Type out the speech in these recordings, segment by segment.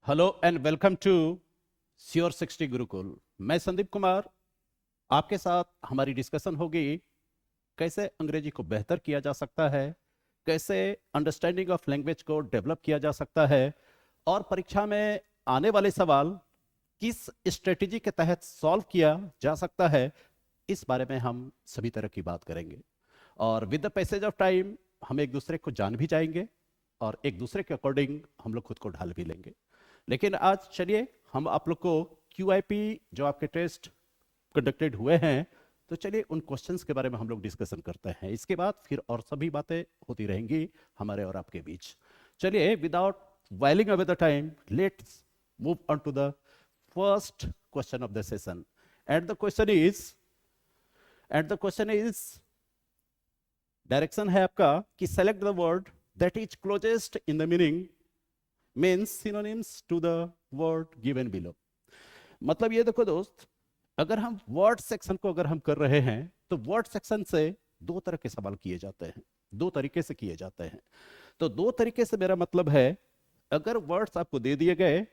Hello and welcome to Sure 60 Gurukul. मैं संदीप कुमार आपके साथ हमारी डिस्कशन होगी कैसे अंग्रेजी को बेहतर किया जा सकता है, कैसे अंडरस्टैंडिंग ऑफ लैंग्वेज को डेवलप किया जा सकता है और परीक्षा में आने वाले सवाल किस स्ट्रेटेजी के तहत सॉल्व किया जा सकता है। इस बारे में हम सभी तरह की बात करेंगे और with the passage of time हम एक दूसरे को जान भी जाएंगे और एक दूसरे के अकॉर्डिंग हम लोग खुद को ढाल भी लेंगे। लेकिन आज चलिए हम आप लोग को क्यूआईपी जो आपके टेस्ट कंडक्टेड हुए हैं, तो चलिए उन क्वेश्चंस के बारे में हम लोग डिस्कशन करते हैं। इसके बाद फिर और सभी बातें होती रहेंगी हमारे और आपके बीच। चलिए without whiling away the time let's move on to the first question of the session. And the question is direction है आपका कि select the word that is closest in the meaning means synonyms to the word given below। मतलब ये देखो दोस्त, अगर हम word section को अगर हम कर रहे हैं तो वर्ड सेक्शन से दो तरह के सवाल किए जाते हैं, दो तरीके से किए जाते हैं। तो दो तरीके से मेरा मतलब है, अगर वर्ड्स आपको दे दिए गए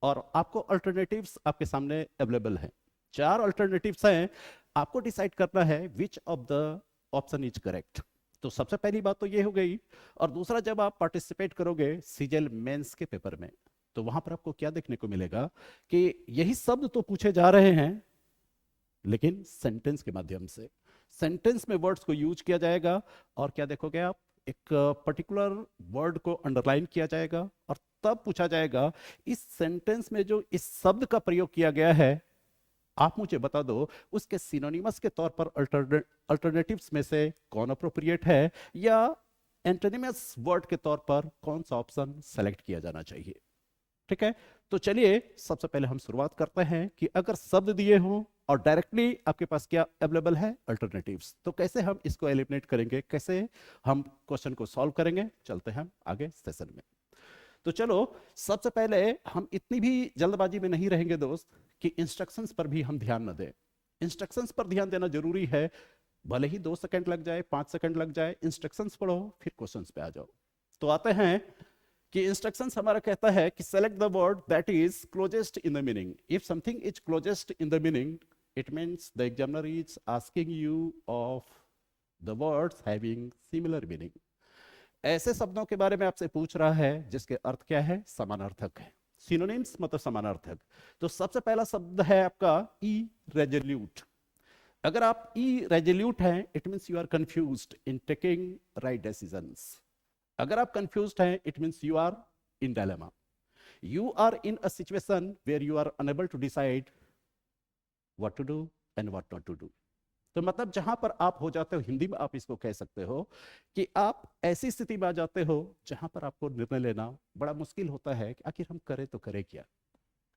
और आपको अल्टरनेटिव्स आपके सामने अवेलेबल हैं, चार अल्टरनेटिव्स हैं, आपको डिसाइड करना है which of the option is correct. तो सबसे पहली बात तो ये हो गई। और दूसरा, जब आप पार्टिसिपेट करोगे सीजीएल मेंस के पेपर में, तो वहां पर आपको क्या देखने को मिलेगा कि यही शब्द तो पूछे जा रहे हैं लेकिन सेंटेंस के माध्यम से, सेंटेंस में वर्ड्स को यूज किया जाएगा। और क्या देखोगे आप, एक पर्टिकुलर वर्ड को अंडरलाइन किया जाएगा और तब पूछा जाएगा इस सेंटेंस में जो इस शब्द का प्रयोग किया गया है, आप मुझे बता दो उसके सिनोनिमस के तौर पर अल्टरनेटिव्स में से कौन अप्रोप्रिएट है, या एंटोनिमस वर्ड के तौर पर कौन सा ऑप्शन सेलेक्ट किया जाना चाहिए। ठीक है, तो चलिए सबसे पहले हम शुरुआत करते हैं कि अगर शब्द दिए हों और डायरेक्टली आपके पास क्या अवेलेबल है, अल्टरनेटिव्स, तो कैसे हम इसको एलिमिनेट करेंगे, कैसे हम क्वेश्चन को सॉल्व करेंगे। चलते हैं आगे सेशन में। तो चलो सबसे पहले हम इतनी भी जल्दबाजी में नहीं रहेंगे दोस्त कि इंस्ट्रक्शंस पर भी हम ध्यान न दें। इंस्ट्रक्शंस पर ध्यान देना जरूरी है, भले ही 2 सेकंड लग जाए, 5 सेकंड लग जाए, इंस्ट्रक्शंस पढ़ो फिर क्वेश्चंस पे आ जाओ। तो आते हैं कि इंस्ट्रक्शंस हमारा कहता है कि select the word that is closest in the meaning. If something is closest in the meaning, it means the examiner is asking you of the words having similar meaning. ऐसे शब्दों के बारे में आपसे पूछ रहा है जिसके अर्थ क्या है, समानार्थक है। सिनोनिम्स मतलब समानार्थक। तो सबसे पहला शब्द है आपका इरेजोल्यूट। अगर आप इरेजोल्यूट हैं, it means you are confused in taking right decisions. अगर आप कंफ्यूज्ड हैं, it means you are in dilemma. You are in a situation where you are unable to decide what to do and what not to do. तो मतलब जहां पर आप हो जाते हो, हिंदी में आप इसको कह सकते हो कि आप ऐसी स्थिति में आ जाते हो जहां पर आपको निर्णय लेना बड़ा मुश्किल होता है कि आखिर हम करें तो करें क्या।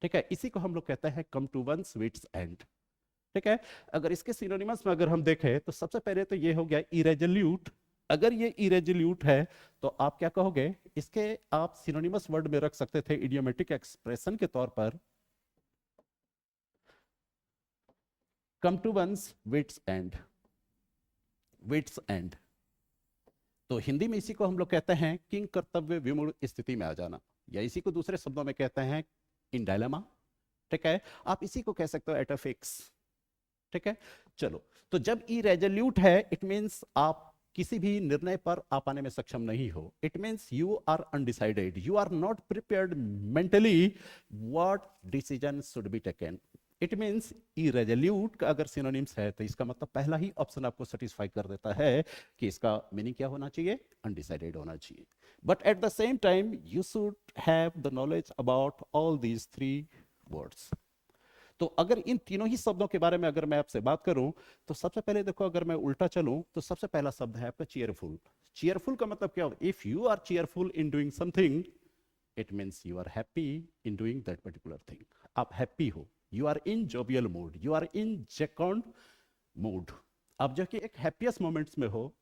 ठीक है, इसी को हम लोग कहते हैं come to one's wits end. ठीक है, अगर इसके सिनोनिमस में अगर हम देखें तो सबसे पहले तो ये हो गया इरेजोल्यूट। अगर ये इरेजोल्यूट है तो आप क्या कहोगे, इसके आप सिनोनिमस वर्ड में रख सकते थे इडियोमेटिक एक्सप्रेशन के तौर पर come to one's wits end. Wits end तो हिंदी में इसी को हम लोग कहते हैं किंग कर्तव्य विमूढ़ स्थिति में आ जाना, या इसी को दूसरे शब्दों में कहते हैं इन डायलेमा। ठीक है, आप इसी को कह सकते हो एट अ फिक्स। ठीक है, चलो, तो जब इरेजोल्यूट है, इट मींस आप किसी भी निर्णय पर आ पाने में सक्षम नहीं हो। It means you are undecided, you are not prepared mentally what decision should be taken. It means irresolute का अगर सिनोनिम्स है तो इसका मतलब पहला ही ऑप्शन आपको सेटिस्फाई कर देता है कि इसका मीनिंग क्या होना चाहिए, अनडिसाइडेड होना चाहिए। But at the same time you should have the knowledge about all these three words. तो अगर इन तीनों ही शब्दों के बारे में अगर मैं आपसे बात करूं, तो सबसे पहले देखो, अगर मैं उल्टा चलूं तो सबसे पहला शब्द है आपका चीयरफुल। चीयरफुल का मतलब क्या हो, if you are cheerful in doing something, it means you are happy in doing that particular thing. आप हैप्पी हो, you are in jovial mood, you are in jocund mood, आप जो कि एक हैप्पीएस्ट मोमेंट्स में हो,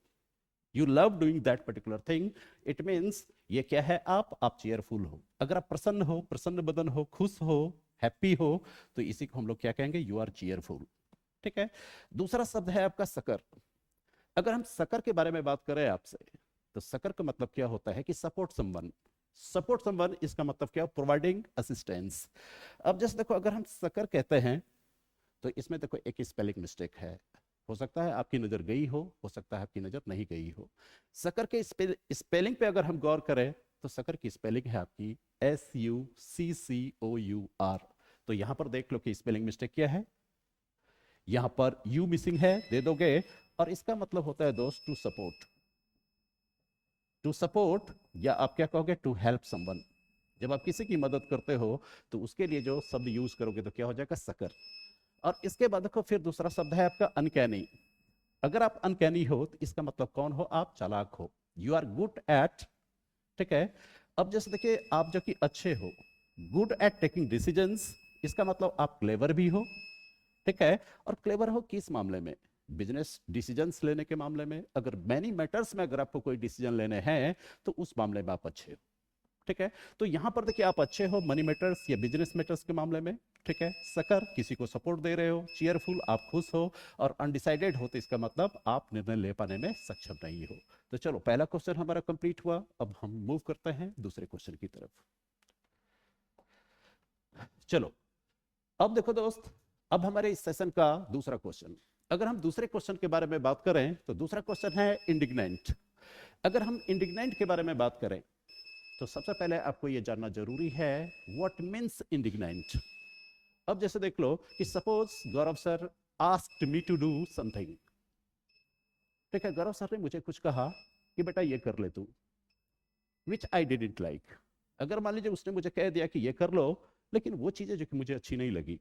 you love doing that particular thing. It means ये क्या है, आप चेयरफुल हो। अगर आप प्रसन्न हो, प्रसन्न बदन हो, खुश हो, हैप्पी हो, तो इसी को हम लोग क्या कहेंगे, यू आर चीयरफुल। ठीक है, दूसरा शब्द है आपका सकर। अगर हम सकर के बारे में बात करें आपसे, तो सकर का मतलब क्या होता है कि सपोर्ट समवन। सपोर्ट समवन इसका मतलब क्या, प्रोवाइडिंग असिस्टेंस। अब जैसे देखो अगर हम सकर कहते हैं तो इसमें देखो एक स्पेलिंग मिस्टेक है, हो सकता है आपकी नजर गई हो सकता है आपकी नजर नहीं गई हो। सकर के स्पेलिंग पे अगर हम गौर करें तो सकर की स्पेलिंग है आपकी SUCCOUR। तो यहां पर देख लो कि स्पेलिंग मिस्टेक क्या है, यहां पर यू मिसिंग है, दे दोगे, और इसका मतलब होता है दोस्त टू सपोर्ट। टू सपोर्ट या आप क्या कहोगे, टू हेल्प समवन। जब आप किसी की मदद करते हो तो उसके लिए जो शब्द यूज करोगे तो क्या हो जाएगा, सकर। और इसके बाद देखो फिर दूसरा शब्द है आपका अनकैनी। अगर आप अनकैनी हो तो इसका मतलब कौन हो, आप चालाक हो, यू आर गुड एट, ठीक है। अब जैसे देखिए आप जो कि अच्छे हो, गुड एट टेकिंग डिसीजंस, इसका मतलब आप क्लेवर भी हो, ठीक है। और क्लेवर हो किस मामले में, बिजनेस डिसीजंस लेने के मामले में, अगर मैनी मैटर्स में अगर आपको कोई डिसीजन लेने हैं तो उस मामले में आप अच्छे हो, ठीक है। तो यहां पर देखिए आप अच्छे हो मनी मैटर्स या बिजनेस मैटर्स के मामले में, ठीक है। सकर किसी को सपोर्ट दे रहे हो, चीयरफुल आप खुश हो, और अनडिसाइडेड हो तो इसका मतलब आप निर्णय ले पाने में सक्षम नहीं हो। तो चलो पहला क्वेश्चन हमारा कंप्लीट हुआ, अब हम मूव करते हैं दूसरे क्वेश्चन की तरफ। चलो अब देखो दोस्त, अब हमारे इस सेशन का दूसरा क्वेश्चन, अगर हम दूसरे क्वेश्चन के बारे में बात करें तो दूसरा क्वेश्चन है इंडिग्नेंट। अगर हम इंडिग्नेंट के बारे में बात करें तो सबसे पहले आपको यह जानना जरूरी है व्हाट मींस इंडिग्नेंट। अब जैसे देख लो कि suppose Gaurav sir asked me to do something, ठीक है। गौरव सर ने मुझे कुछ कहा कि बेटा ये कर ले तू, विच आई डिडंट लाइक। अगर मान लीजिए उसने मुझे कह दिया कि ये कर लो, लेकिन वो चीजें जो कि मुझे अच्छी नहीं लगी,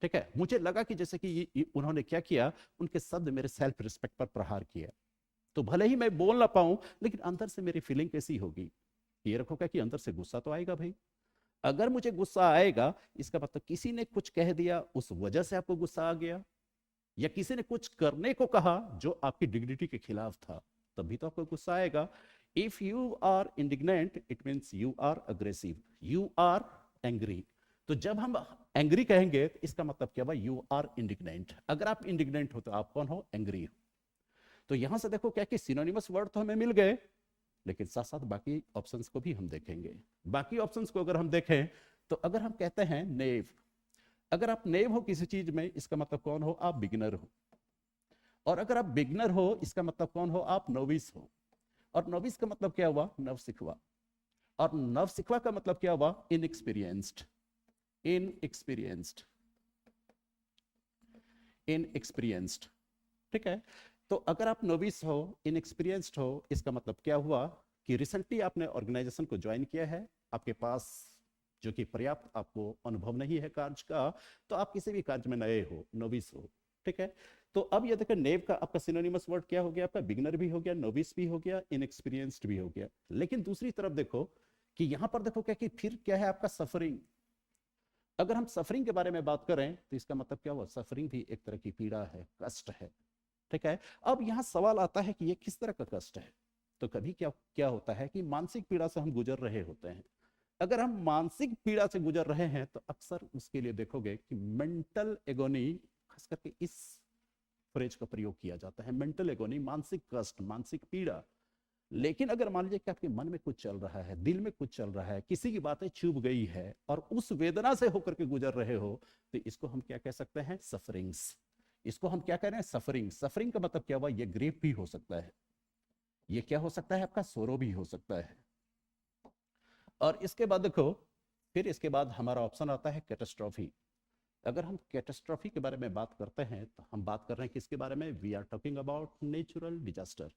ठीक है, मुझे लगा कि जैसे कि उन्होंने क्या किया, उनके शब्द मेरे सेल्फ रिस्पेक्ट पर प्रहार किया। तो भले ही मैं बोल ना पाऊं लेकिन अंदर से मेरी फीलिंग कैसी होगी, ये रखोगा कि अंदर से गुस्सा तो आएगा भाई। अगर मुझे गुस्सा आएगा इसका मतलब किसी ने कुछ कह दिया उस वजह से आपको गुस्सा आ गया, या किसी ने कुछ करने को कहा जो आपकी डिग्निटी के खिलाफ था, तभी तो आपको गुस्सा आएगा। If you are indignant it means you are aggressive, you are angry. तो जब हम एंग्री कहेंगे तो इसका मतलब क्या हुआ, यू आर इंडिग्नेंट। अगर आप इंडिग्नेंट हो तो आप कौन हो, एंग्री हो। तो यहां से देखो क्या कि सिनोनिमस वर्ड तो हमें मिल गए, लेकिन साथ साथ बाकी ऑप्शंस को भी हम देखेंगे। बाकी ऑप्शंस को अगर हम देखें तो अगर हम कहते हैं नेव, अगर आप नेव हो किसी चीज में इसका मतलब कौन हो, आप बिगिनर हो। और अगर आप बिगिनर हो इसका मतलब कौन हो, आप नोविस हो। और नोविस का मतलब क्या हुआ, नवसिखवा। और नवसिखवा का मतलब क्या हुआ, इनएक्सपीरियंस्ड, इनएक्सपीरियंस्ड, इनएक्सपीरियंस्ड, ठीक है। तो अगर आप नोविस हो, इनएक्सपीरियंस्ड हो, इसका मतलब क्या हुआ कि रिसेंटली आपने ऑर्गेनाइजेशन को ज्वाइन किया है, आपके पास जो कि पर्याप्त आपको अनुभव नहीं है कार्य का, तो आप किसी भी कार्य में नए हो, नोविस हो, ठीक है। तो अब ये देखो नेव का आपका सिनोनिमस वर्ड क्या हो गया, आपका बिगनर भी हो गया, नोविस भी हो गया, इनएक्सपीरियंस्ड भी हो गया। लेकिन दूसरी तरफ देखो कि यहां पर देखो क्या कि फिर क्या है आपका सफरिंग। अगर हम सफरिंग के बारे में बात करें तो इसका मतलब क्या हुआ, सफरिंग भी एक तरह की पीड़ा है, कष्ट है, ठीक है। अब यहां सवाल आता है कि ये किस तरह का कष्ट है। तो कभी क्या क्या होता है कि मानसिक पीड़ा से हम गुजर रहे होते हैं। अगर हम मानसिक पीड़ा से गुजर रहे हैं तो अक्सर उसके लिए देखोगे कि मेंटल एगोनी, खास करके इस फ्रेज का प्रयोग किया जाता है, मेंटल एगोनी, मानसिक कष्ट, मानसिक पीड़ा। लेकिन अगर मान लीजिए कि आपके मन में कुछ चल रहा है, दिल में कुछ चल रहा है, किसी की बातें चुभ गई है और उस वेदना से होकर के गुजर रहे हो, तो इसको हम क्या कह सकते हैं, सफरिंग्स। इसको हम क्या कह रहे हैं, सफरिंग। सफरिंग का मतलब क्या हुआ, ये ग्रीफ भी हो सकता है, ये क्या हो सकता है, आपका सोरो भी हो सकता है। और इसके बाद देखो फिर इसके बाद हमारा ऑप्शन आता है कैटास्ट्रॉफी। अगर हम कैटास्ट्रॉफी के बारे में बात करते हैं तो हम बात कर रहे हैं किसके बारे में, we are talking about natural disaster.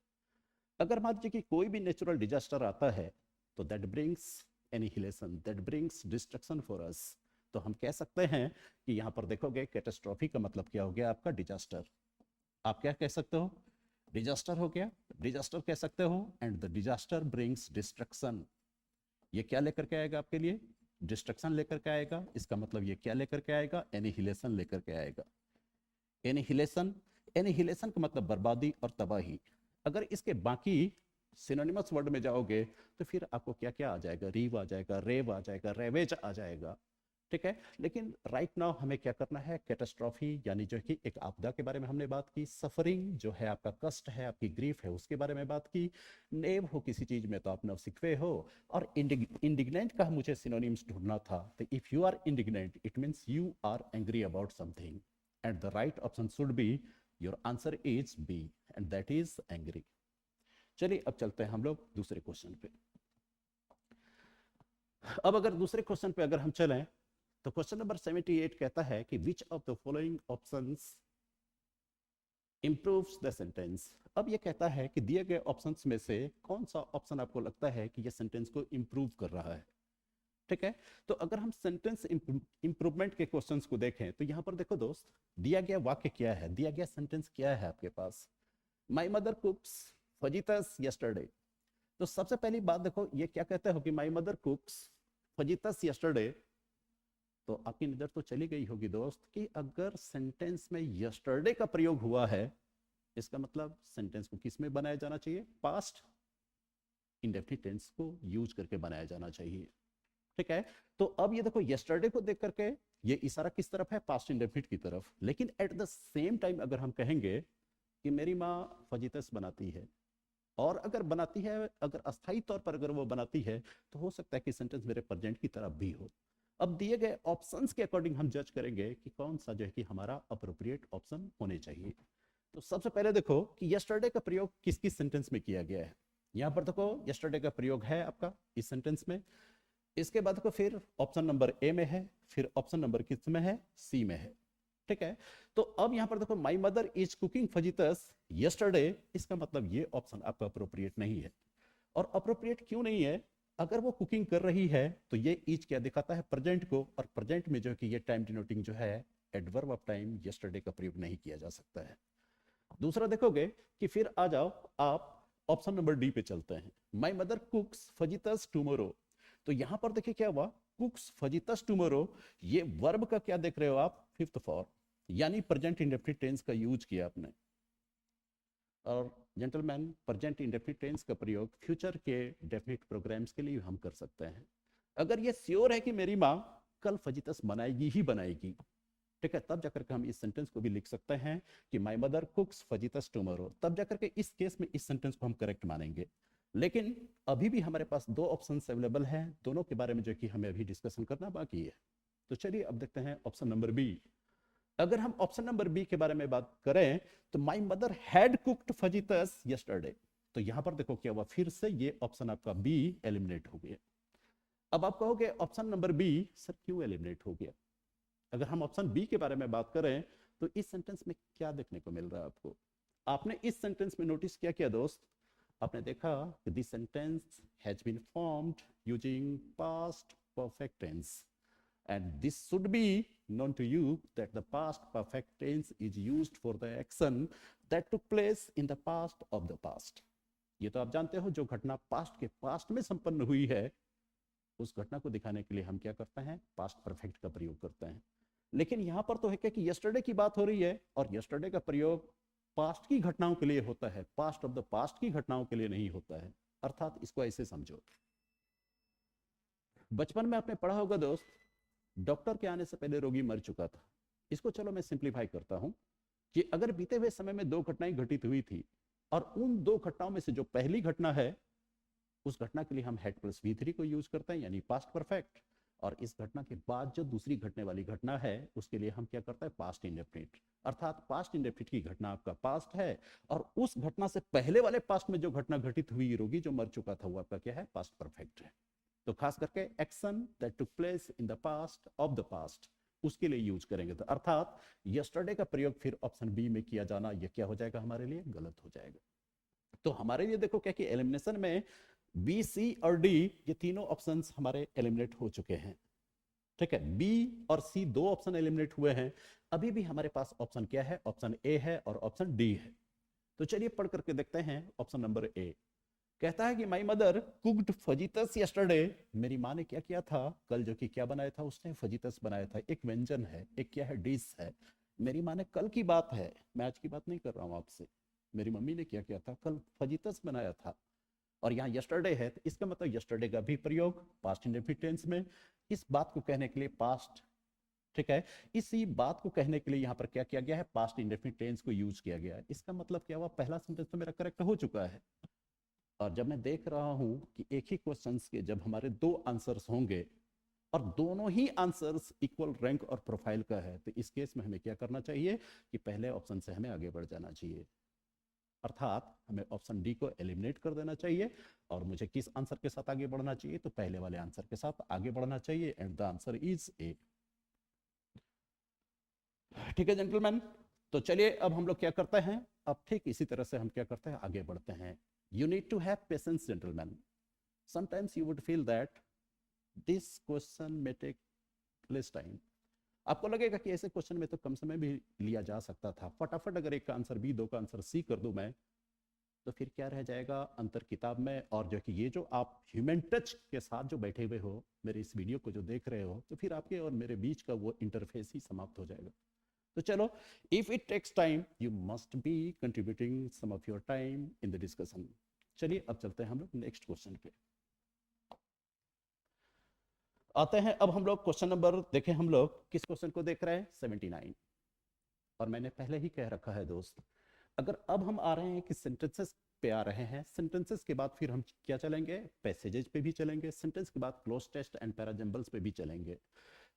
अगर मान लीजिए कि कोई भी नेचुरल डिजास्टर आता है तो that brings annihilation, that brings destruction for us. तो हम कह सकते हैं कि यहां पर देखोगे कैटास्ट्रॉफी का मतलब क्या हो गया, आपका डिजास्टर। आप क्या कह सकते हो, डिजास्टर हो गया, डिजास्टर कह सकते हो। And the disaster brings destruction, ये क्या लेकर के आएगा आपके लिए, डिस्ट्रक्शन लेकर के आएगा। इसका मतलब ये क्या लेकर के आएगा, एनिहिलेशन लेकर के आएगा। एनिहिलेशन, एनिहिलेशन का मतलब बर्बादी और तबाही। अगर इसके बाकी सिनोनिमस वर्ड में जाओगे तो फिर आपको क्या क्या आ जाएगा, रीव आ जाएगा, रेव आ जाएगा, रेवेज आ जाएगा, ठीक है। लेकिन राइट नाउ हमें क्या करना है, कैटास्ट्रॉफी यानी जो है कि एक आपदा के बारे में हमने बात की, सफरिंग जो है आपका कष्ट है, आपकी ग्रीफ है, उसके बारे में बात की, नेव हो किसी चीज में तो आप नवसिखवे हो, और इंडिग्नेंट का मुझे सिनोनिम्स ढूंढना था। तो if you are indignant it means you are angry about something and the right option should be, your answer is B and that is angry. चलिए अब चलते हैं हम लोग दूसरे क्वेश्चन पे। अब अगर दूसरे क्वेश्चन पे अगर हम चलें तो क्वेश्चन नंबर 78 कहता है कि which of the following options improves the sentence. अब ये कहता है कि दिए गए ऑप्शंस में से कौन सा ऑप्शन आपको लगता है कि ये सेंटेंस को इंप्रूव कर रहा है। ठीक है, तो अगर हम सेंटेंस इंप्रूवमेंट के क्वेश्चंस को देखें तो यहां पर देखो दोस्त, दिया गया वाक्य क्या है, दिया गया सेंटेंस क्या है आपके पास, माई मदर कुक्स फजीतस यस्टरडे। तो सबसे पहली बात देखो, ये क्या कहते हो कि माई मदर कुक्स फजीतस यस्टरडे, तो आपकी नजर तो चली गई होगी दोस्त कि अगर सेंटेंस में यस्टरडे का प्रयोग हुआ है, इसका मतलब सेंटेंस को किस में बनाया जाना चाहिए, पास्ट इंडेफिनिट टेंस को यूज करके बनाया जाना चाहिए। ठीक है, तो अब ये देखो यस्टरडे को देख करके ये इशारा किस तरफ है, पास्ट इंडेफिनिट की तरफ। लेकिन एट द सेम टाइम अगर हम कहेंगे कि मेरी माँ फजीतस बनाती है, और अगर बनाती है, अगर अस्थायी तौर पर अगर वो बनाती है, तो हो सकता है कि सेंटेंस मेरे प्रेजेंट की तरफ भी हो। अब दिए गए ऑप्शंस के अकॉर्डिंग हम जज करेंगे कि कौन सा जो है कि हमारा अप्रोप्रिएट ऑप्शन होने चाहिए। तो सबसे पहले देखो कि यस्टरडे का प्रयोग किस किस सेंटेंस में किया गया है। यहां पर देखो यस्टरडे का प्रयोग है आपका इस सेंटेंस में, इसके बाद को फिर ऑप्शन नंबर ए में है, फिर ऑप्शन नंबर किस में है, सी में है। ठीक है, तो अब यहां पर देखो my mother is cooking fajitas yesterday, इसका मतलब ये ऑप्शन आपका अप्रोप्रिएट नहीं है। और अप्रोप्रिएट क्यों नहीं है, अगर वो कुकिंग कर रही है तो ये इज क्या दिखाता है, प्रेजेंट को, और प्रेजेंट में जो है कि ये टाइम डिनोटिंग जो है एडवर्ब ऑफ टाइम यस्टरडे का प्रयोग नहीं किया जा सकता है। दूसरा देखोगे कि फिर आ जाओ आप ऑप्शन नंबर डी पे चलते हैं, माई मदर कुक्स फजीतस टुमारो। तो यहां पर देखिए क्या हुआ, कुक्स फजीतस टुमारो, ये वर्ब का क्या देख रहे हो आप, फिफ्थ फॉर्म, यानी प्रेजेंट इंडेफिनिट टेंस का यूज किया आपने। और जेंटलमैन, प्रेजेंट इंडेफिनिट टेंस का प्रयोग फ्यूचर के डेफिनिट प्रोग्राम्स के लिए हम कर सकते हैं। अगर ये श्योर है कि मेरी माँ कल फजीतस बनाएगी ही बनाएगी, ठीक है, तब जाकर के हम इस सेंटेंस को भी लिख सकते हैं कि माय मदर कुक्स फजीतस टुमारो, तब जाकर के इस केस में इस सेंटेंस को हम करेक्ट मानेंगे। लेकिन अभी भी हमारे पास दो ऑप्शंस अवेलेबल हैं, दोनों के बारे में जो कि हमें अभी डिस्कशन करना बाकी है। तो चलिए अब देखते हैं ऑप्शन नंबर बी। अगर हम ऑप्शन नंबर बी के बारे में बात करें तो my mother had cooked fajitas yesterday, तो यहां पर देखो क्या हुआ, फिर से ये ऑप्शन आपका बी एलिमिनेट हो गया। अब आप कहोगे ऑप्शन नंबर बी सर क्यों एलिमिनेट हो गया। अगर हम ऑप्शन बी के बारे में बात करें तो इस सेंटेंस में क्या देखने को मिल रहा है आपको, आपने इस सेंटेंस में नोटिस किया क्या दोस्त, आपने देखा कि this sentence has been formed using past perfect tense and this should be known to you that the past perfect tense is used for the action that took place in the past of the past। ये तो आप जानते हो, जो घटना past के past में संपन्न हुई है उस घटना को दिखाने के लिए हम क्या करते हैं, पास्ट परफेक्ट का प्रयोग करते हैं। लेकिन यहां पर तो है क्या कि यस्टरडे की बात हो रही है, और यस्टरडे का प्रयोग पास्ट की घटनाओं के लिए होता है, पास्ट ऑफ द पास्ट की घटनाओं के लिए नहीं होता है। अर्थात इसको ऐसे समझो, बचपन में आपने पढ़ा होगा दोस्त, डॉक्टर के आने से पहले रोगी मर चुका था। इसको चलो मैं सिंप्लीफाई करता हूं कि अगर बीते हुए समय में दो घटनाएं घटित हुई थी, और उन दो घटनाओं में से जो पहली घटना है उस घटना के लिए हम हैड प्लस V3 को यूज करते हैं यानी पास्ट परफेक्ट, और इस घटना के बाद जो दूसरी घटने वाली घटना है उसके लिए हम क्या करते हैं, पास्ट इंडेफिनिट। अर्थात पास्ट इंडेफिनिट की घटना आपका पास्ट है, और उस घटना से पहले वाले पास्ट में जो घटना घटित हुई, रोगी जो मर चुका था, वो आपका क्या है, पास्ट परफेक्ट है। तो खास करके action that took place in the past of the past, उसके लिए यूज करेंगे। तो अर्थात यस्टरडे का प्रयोग फिर ऑप्शन बी में किया जाना, यह क्या हो जाएगा, हमारे लिए गलत हो जाएगा। तो हमारे लिए देखो क्या कि एलिमिनेशन में बी, सी और डी ये तीनों ऑप्शंस हमारे एलिमिनेट हो चुके हैं। ठीक है, बी और सी दो ऑप्शन एलिमिनेट हुए हैं, अभी भी हमारे पास ऑप्शन क्या है, ऑप्शन ए है और ऑप्शन डी है। तो चलिए पढ़ करके देखते हैं ऑप्शन नंबर ए। कहता है कि my mother cooked fajitas yesterday, मेरी माँ ने क्या किया था कल, जो कि क्या बनाया था उसने, फजीतस बनाया था। एक व्यंजन है, एक क्या है, डिश है। मेरी माँ ने कल की बात है, मैं आज की बात नहीं कर रहा हूँ आपसे। मेरी मम्मी ने क्या किया था, कल फजीतस बनाया था। और यहाँ यस्टरडे है, तो इसका मतलब यस्टरडे का भी प्रयोग पास्ट इंडेफिनिट टेंस में, इस बात को कहने के लिए पास्ट, ठीक है, इसी बात को कहने के लिए यहाँ पर क्या किया गया है, पास्ट इंडेफिनिट टेंस को यूज किया गया है। इसका मतलब क्या हुआ, पहला सेंटेंस तो मेरा करेक्ट हो चुका है। और जब मैं देख रहा हूं कि एक ही क्वेश्चंस के जब हमारे दो आंसर्स होंगे और दोनों ही आंसर्स इक्वल रैंक और प्रोफाइल का है, तो इस केस में हमें क्या करना चाहिए कि पहले ऑप्शन से हमें आगे बढ़ जाना चाहिए, अर्थात हमें ऑप्शन डी को एलिमिनेट कर देना चाहिए और मुझे किस आंसर के साथ आगे बढ़ना चाहिए, तो पहले वाले आंसर के साथ आगे बढ़ना चाहिए एंड द आंसर इज ए। ठीक है जेंटलमैन, तो चलिए अब हम लोग क्या करते हैं, अब ठीक इसी तरह से हम क्या करते हैं, आगे बढ़ते हैं। You need to have patience, gentlemen. Sometimes you would feel that this question may take less time. आपको लगेगा कि ऐसे क्वेश्चन में तो कम समय भी लिया जा सकता था, फटाफट अगर एक का आंसर बी, दो का आंसर सी कर दूं मैं, तो फिर क्या रह जाएगा अंतर किताब में। और जो कि ये जो आप ह्यूमन टच के साथ जो बैठे हुए हो, मेरे इस वीडियो को जो देख रहे हो, तो फिर आपके और मेरे बीच का वो इंटरफेस ही समाप्त हो जाएगा। तो चलो, if it takes time you must be contributing some of your time in the discussion. चलिए अब चलते हैं हम लोग नेक्स्ट क्वेश्चन पे आते हैं। अब हम लोग क्वेश्चन नंबर देखें, हम लोग किस क्वेश्चन को देख रहे हैं, 79। और मैंने पहले ही कह रखा है दोस्त, अगर अब हम आ रहे हैं कि सेंटेंसेस पे आ रहे हैं, सेंटेंसेस के बाद फिर हम क्या चलेंगे, पैसेजेस पे भी चलेंगे, सेंटेंस के बाद क्लोज टेस्ट एंड पैराजम्बल्स पे भी चलेंगे।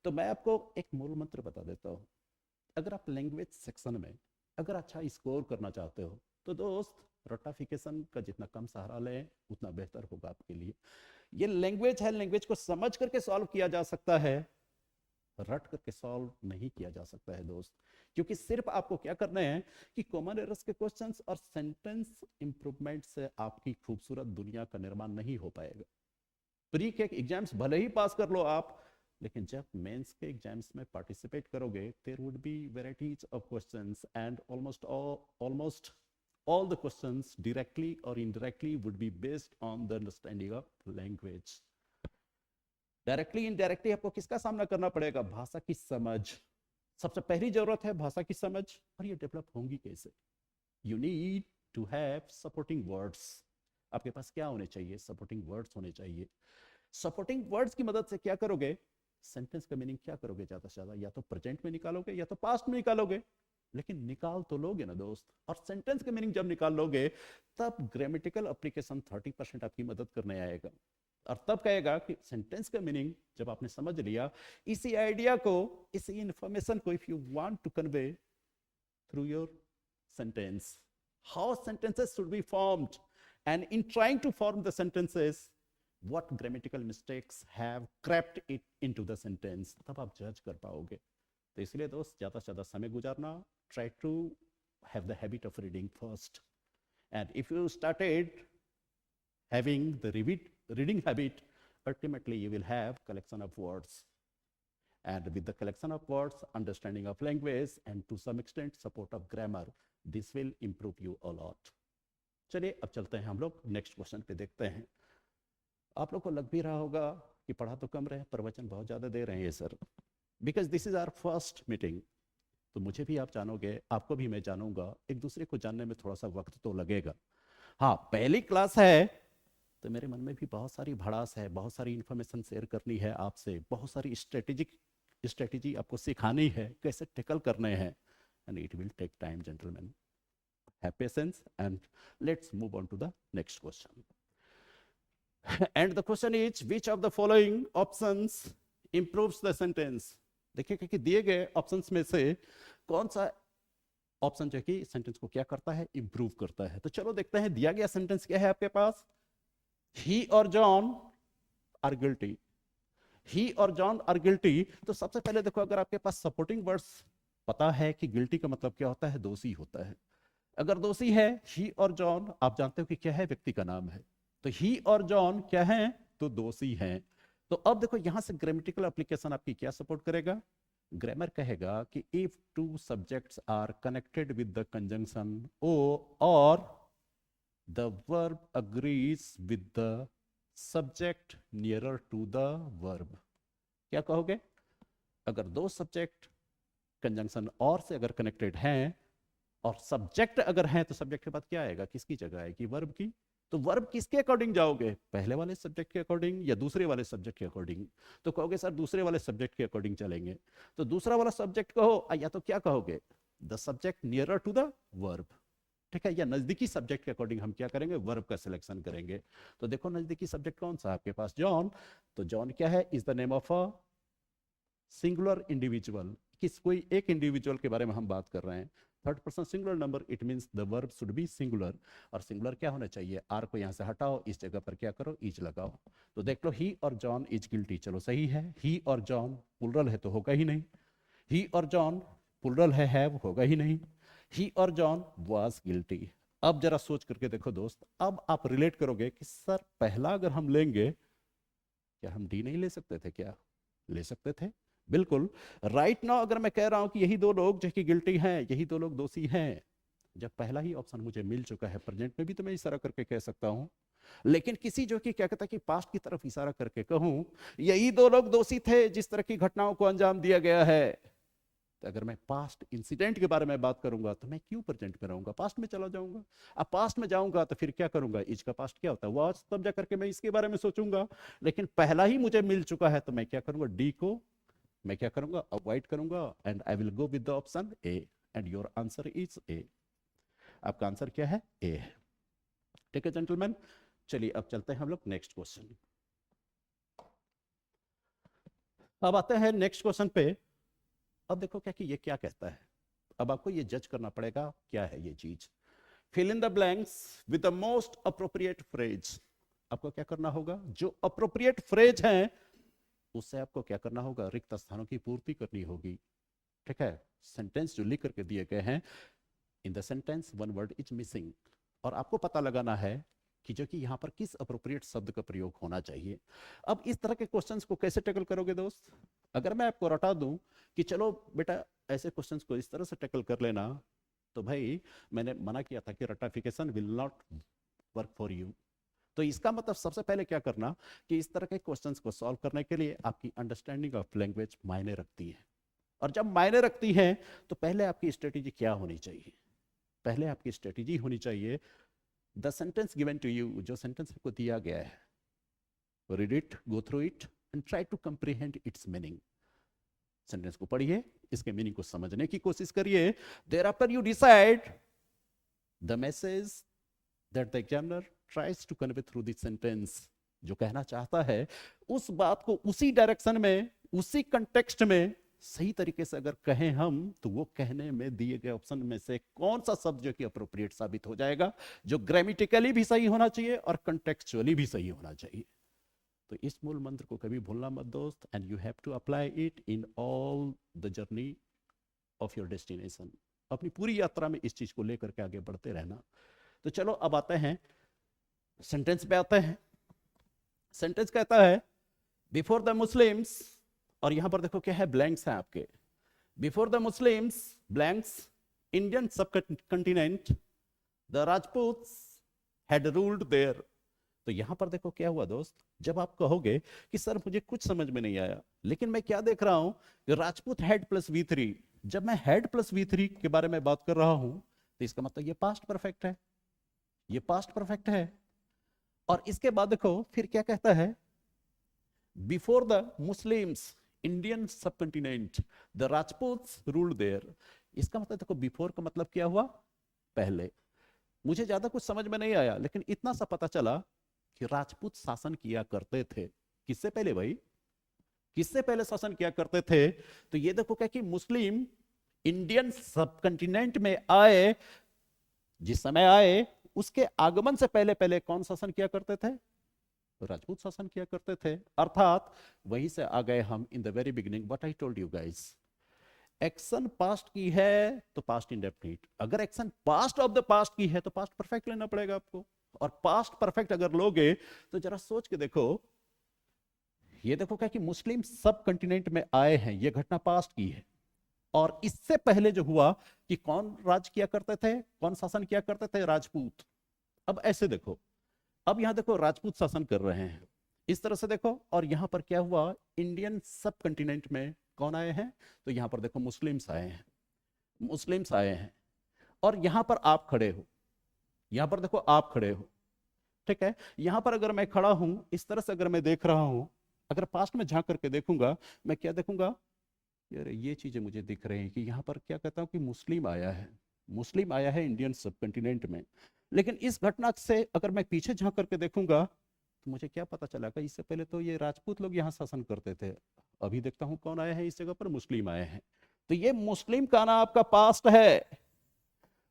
तो मैं आपको एक मूल मंत्र बता देता हूँ, अगर आप लैंग्वेज सेक्शन में अगर अच्छा स्कोर करना चाहते हो, तो दोस्त रोटाफिकेशन का जितना कम सहारा लें उतना बेहतर होगा आपके लिए। ये लैंग्वेज है, लैंग्वेज को समझ करके सॉल्व किया जा सकता है, रट करके सॉल्व नहीं किया जा सकता है दोस्त। क्योंकि सिर्फ आपको क्या करना है कि कॉमन एरर्स के क्वेश्चंस और सेंटेंस इंप्रूवमेंट से आपकी खूबसूरत दुनिया का निर्माण नहीं हो पाएगा। प्री के एग्जाम्स भले ही पास कर लो आप, लेकिन जब मेंस के एग्जाम्स में पार्टिसिपेट करोगे, there would be varieties of questions and almost all the questions directly or indirectly would be based on the understanding of language. Directly indirectly आपको किसका सामना करना पड़ेगा, भाषा की समझ। सबसे पहली जरूरत है भाषा की समझ, और ये डेवलप होंगी कैसे, you need to have supporting words. आपके पास क्या होने चाहिए, सपोर्टिंग वर्ड्स होने चाहिए। सपोर्टिंग वर्ड्स की मदद से क्या करोगे, सेंटेंस का मीनिंग क्या करोगे, ज्यादा से ज्यादा या तो प्रेजेंट में निकालोगे या तो पास्ट में निकालोगे, लेकिन निकाल तो लोगे ना दोस्त। और सेंटेंस का मीनिंग जब निकाल लोगे, तब ग्रामेटिकल एप्लीकेशन 30% आपकी मदद करने आएगा, और तब कहेगा कि सेंटेंस का मीनिंग जब आपने समझ लिया, इसी आइडिया को, इसी इंफॉर्मेशन को, if you want to convey through your sentence, how sentences should be formed, and in trying to form the sentences what grammatical mistakes have crept it into the sentence, तब आप जज कर पाओगे। तो इसलिए दोस्त ज्यादा से ज्यादा समय गुजारना, try to have the habit of reading first, and if you started having the reading habit, ultimately you will have collection of words, and with the collection of words, understanding of language, and to some extent support of grammar, this will improve you a lot. चलिए अब चलते हैं हम लोग next question पे, देखते हैं। आप लोग को लग भी रहा होगा कि पढ़ा तो कम रहे, प्रवचन बहुत ज्यादा दे रहे हैं sir, because this is our first meeting. तो मुझे भी आप जानोगे, आपको भी मैं जानूंगा, एक दूसरे को जानने में थोड़ा सा वक्त तो लगेगा। हाँ, पहली क्लास है तो मेरे मन में भी बहुत सारी भड़ास है, बहुत सारी इंफॉर्मेशन शेयर करनी है आपसे, बहुत सारी स्ट्रेटेजी आपको सिखानी है, कैसे टैकल करने हैं, and it will take time gentleman, have patience, and let's move on to the next question. And the question is, which of the following options improves the sentence? देखिए कि दिए गए ऑप्शंस में से कौन सा ऑप्शन जो कि सेंटेंस को क्या करता है, इंप्रूव करता है। तो चलो देखते हैं, दिया गया सेंटेंस क्या है आपके पास, ही और जॉन आर गिल्टी। ही और जॉन आर गिल्टी। तो सबसे पहले देखो, अगर आपके पास सपोर्टिंग वर्ड्स पता है कि गिल्टी का मतलब क्या होता है, दोषी होता है। अगर दोषी है ही और जॉन, आप जानते हो कि क्या है, व्यक्ति का नाम है, तो ही और जॉन क्या है, तो दोषी हैं। तो अब देखो यहां से ग्रामेटिकल एप्लीकेशन आपकी क्या सपोर्ट करेगा, ग्रामर कहेगा कि if two subjects are connected with the conjunction or और the verb agrees with the subject nearer to the verb. क्या कहोगे, अगर दो सब्जेक्ट कंजंक्शन और से अगर कनेक्टेड हैं और सब्जेक्ट अगर हैं, तो सब्जेक्ट के बाद क्या आएगा, किसकी जगह आएगी, वर्ब की। तो वर्ब किसके अकॉर्डिंग जाओगे, पहले वाले सब्जेक्ट के अकॉर्डिंग या दूसरे वाले सब्जेक्ट के अकॉर्डिंग? तो कहोगे सर दूसरे वाले सब्जेक्ट के अकॉर्डिंग चलेंगे। तो दूसरा वाला सब्जेक्ट कहो या तो क्या कहोगे, the subject nearer to the verb, ठीक है, या नजदीकी सब्जेक्ट के अकॉर्डिंग हम क्या करेंगे, वर्ब का सिलेक्शन करेंगे। तो देखो नजदीकी सब्जेक्ट कौन सा आपके पास, जॉन। तो जॉन क्या है, is the name of a singular individual, किस कोई एक इंडिविजुअल के बारे में हम बात कर रहे हैं। Third person singular number, it means the verb should be singular. और सिंगुलर क्या होना चाहिए, आर को यहां से हटाओ, इस जगह पर क्या करो, इज लगाओ। तो देख लो ही और जॉन इज गिल्टी, चलो सही है। ही और जॉन प्लुरल है तो होगा ही नहीं। ही और जॉन प्लुरल है, हैव, होगा ही नहीं। ही और जॉन वाज गिल्टी। अब जरा सोच करके देखो दोस्त, अब आप रिलेट करोगे कि सर पहला अगर हम लेंगे, क्या हम डी नहीं ले सकते थे, क्या ले सकते थे, बिल्कुल। राइट नाउ अगर मैं कह रहा हूं कि यही दो लोग जो कि गिल्टी हैं, यही दो लोग दोषी हैं, जब पहला ही ऑप्शन मुझे मिल चुका है, प्रेजेंट में भी तो मैं इशारा करके कह सकता हूं। लेकिन किसी जो कि क्या कहता है कि पास्ट की तरफ इशारा करके कहूं, यही दो लोग दोषी थे जिस तरह की घटनाओं को अंजाम दिया गया है, तो अगर मैं पास्ट इंसिडेंट के बारे में बात करूंगा तो मैं क्यों प्रेजेंट में रहूंगा, पास्ट में चला जाऊंगा। अब पास्ट में जाऊंगा तो फिर क्या करूंगा, इज का पास्ट क्या होता है, वाज, तब जाकर के मैं इसके बारे में सोचूंगा। लेकिन पहला ही मुझे मिल चुका है तो मैं क्या करूंगा, डी को मैं क्या करूंगा, अवॉइड करूंगा, and I will go with the option A, and your answer is ए। आपका आंसर क्या है, ए है। ठीक है जेंटलमैन, चलिए अब चलते हैं हम लोग नेक्स्ट क्वेश्चन। अब आते हैं नेक्स्ट क्वेश्चन पे। अब देखो क्या कि ये क्या कहता है, अब आपको ये जज करना पड़ेगा क्या है ये चीज। Fill in the blanks with the most appropriate phrase. आपको क्या करना होगा, जो अप्रोप्रिएट फ्रेज है उससे आपको क्या करना होगा, रिक्त स्थानों की पूर्ति करनी होगी। ठीक है, सेंटेंस जो लिख करके दिए गए हैं, in the sentence one word is missing, और आपको पता लगाना है कि जो कि यहां पर किस अप्रोप्रिएट शब्द का प्रयोग होना चाहिए। अब इस तरह के क्वेश्चंस को कैसे टैकल करोगे दोस्त, अगर मैं आपको रटा दूं कि चलो बेटा ऐसे क्वेश्चंस को इस तरह से टैकल कर लेना, तो भाई मैंने मना किया था कि ratification will not work for you. तो इसका मतलब सबसे पहले क्या करना कि इस तरह के क्वेश्चंस को सॉल्व करने के लिए आपकी अंडरस्टैंडिंग ऑफ लैंग्वेज मायने रखती है। और जब मायने रखती है तो पहले आपकी स्ट्रेटेजी क्या होनी चाहिए, पहले आपकी स्ट्रेटेजी होनी चाहिए, the sentence given to you, जो सेंटेंस आपको दिया गया है, read it, go through it and try to comprehend its meaning. Sentence को पढ़िए, इसके मीनिंग को समझने की कोशिश करिए। Thereafter you decide the message that the examiner tries to convey through this sentence. जो कहना चाहता है उस बात को उसी डायरेक्शन में, उसी कंटेक्स्ट में सही तरीके से अगर कहें हम, तो वो कहने में दिए गए ऑप्शन में से कौन सा शब्द जो कि अप्रोप्रिएट साबित हो जाएगा, जो ग्रामेटिकली भी सही होना चाहिए और कंटेक्चुअली भी सही होना चाहिए। तो इस मूल मंत्र को कभी भूलना मत दोस्त, and you have to apply it in all the journey of your destination. अपनी पूरी यात्रा में इस चीज को लेकर के आगे बढ़ते रहना। तो चलो अब आते हैं सेंटेंस पे आते हैं। सेंटेंस कहता है बिफोर द मुस्लिम्स, और यहां पर देखो क्या है, ब्लैंक्स है आपके। Before the Muslims blanks Indian subcontinent the Rajputs had ruled there. तो यहां पर देखो क्या हुआ दोस्त, जब आप कहोगे कि सर मुझे कुछ समझ में नहीं आया, लेकिन मैं क्या देख रहा हूं कि राजपूत हेड प्लस V3, जब मैं हेड प्लस V3 के बारे में बात कर रहा हूं तो इसका मतलब ये पास्ट परफेक्ट है, ये पास्ट परफेक्ट है। और इसके बाद देखो फिर क्या कहता है, before the Muslims Indian subcontinent the Rajputs ruled there. इसका मतलब देखो बिफोर का मतलब क्या हुआ, पहले। मुझे ज्यादा कुछ समझ में नहीं आया, लेकिन इतना सा पता चला कि राजपूत शासन किया करते थे। किससे पहले भाई, किससे पहले शासन किया करते थे? तो ये देखो क्या कि मुस्लिम इंडियन सबकंटिनेंट में आए, जिस समय आए उसके आगमन से पहले पहले कौन शासन किया करते थे, राजपूत शासन किया करते थे। अर्थात वहीं से आ गए हम in the very beginning what I told you guys, action past की है तो पास्ट इंडेफिनिट, अगर action past of the past की है तो पास्ट परफेक्ट लेना पड़ेगा आपको। और पास्ट परफेक्ट अगर लोगे तो जरा सोच के देखो, ये देखो क्या कि मुस्लिम सब कंटिनेंट में आए हैं, ये घटना पास्ट की है। और इससे पहले जो हुआ कि कौन राज किया करते थे, कौन शासन किया करते थे, राजपूत। अब ऐसे देखो, अब यहां देखो राजपूत शासन कर रहे हैं, इस तरह से देखो। और यहां पर क्या हुआ, इंडियन सब कंटिनेंट में कौन आए हैं, तो यहां पर देखो मुस्लिम्स आए हैं, मुस्लिम्स आए हैं। और यहां पर आप खड़े हो, यहां पर देखो आप खड़े हो, ठीक है, यहां पर अगर मैं खड़ा हूं, इस तरह से अगर मैं देख रहा हूं, अगर पास्ट में झांक करके देखूंगा, मैं क्या देखूंगा, यार ये चीजें मुझे दिख रही हैं कि यहाँ पर क्या कहता हूँ कि मुस्लिम आया है, मुस्लिम आया है इंडियन सबकॉन्टिनेंट में। लेकिन इस घटना से अगर मैं पीछे झांक करके देखूंगा तो मुझे क्या पता चला कि इससे पहले तो ये राजपूत लोग यहाँ शासन करते थे, अभी देखता हूँ कौन आया है इस जगह पर, मुस्लिम आए हैं। तो ये मुस्लिम का ना आपका पास्ट है,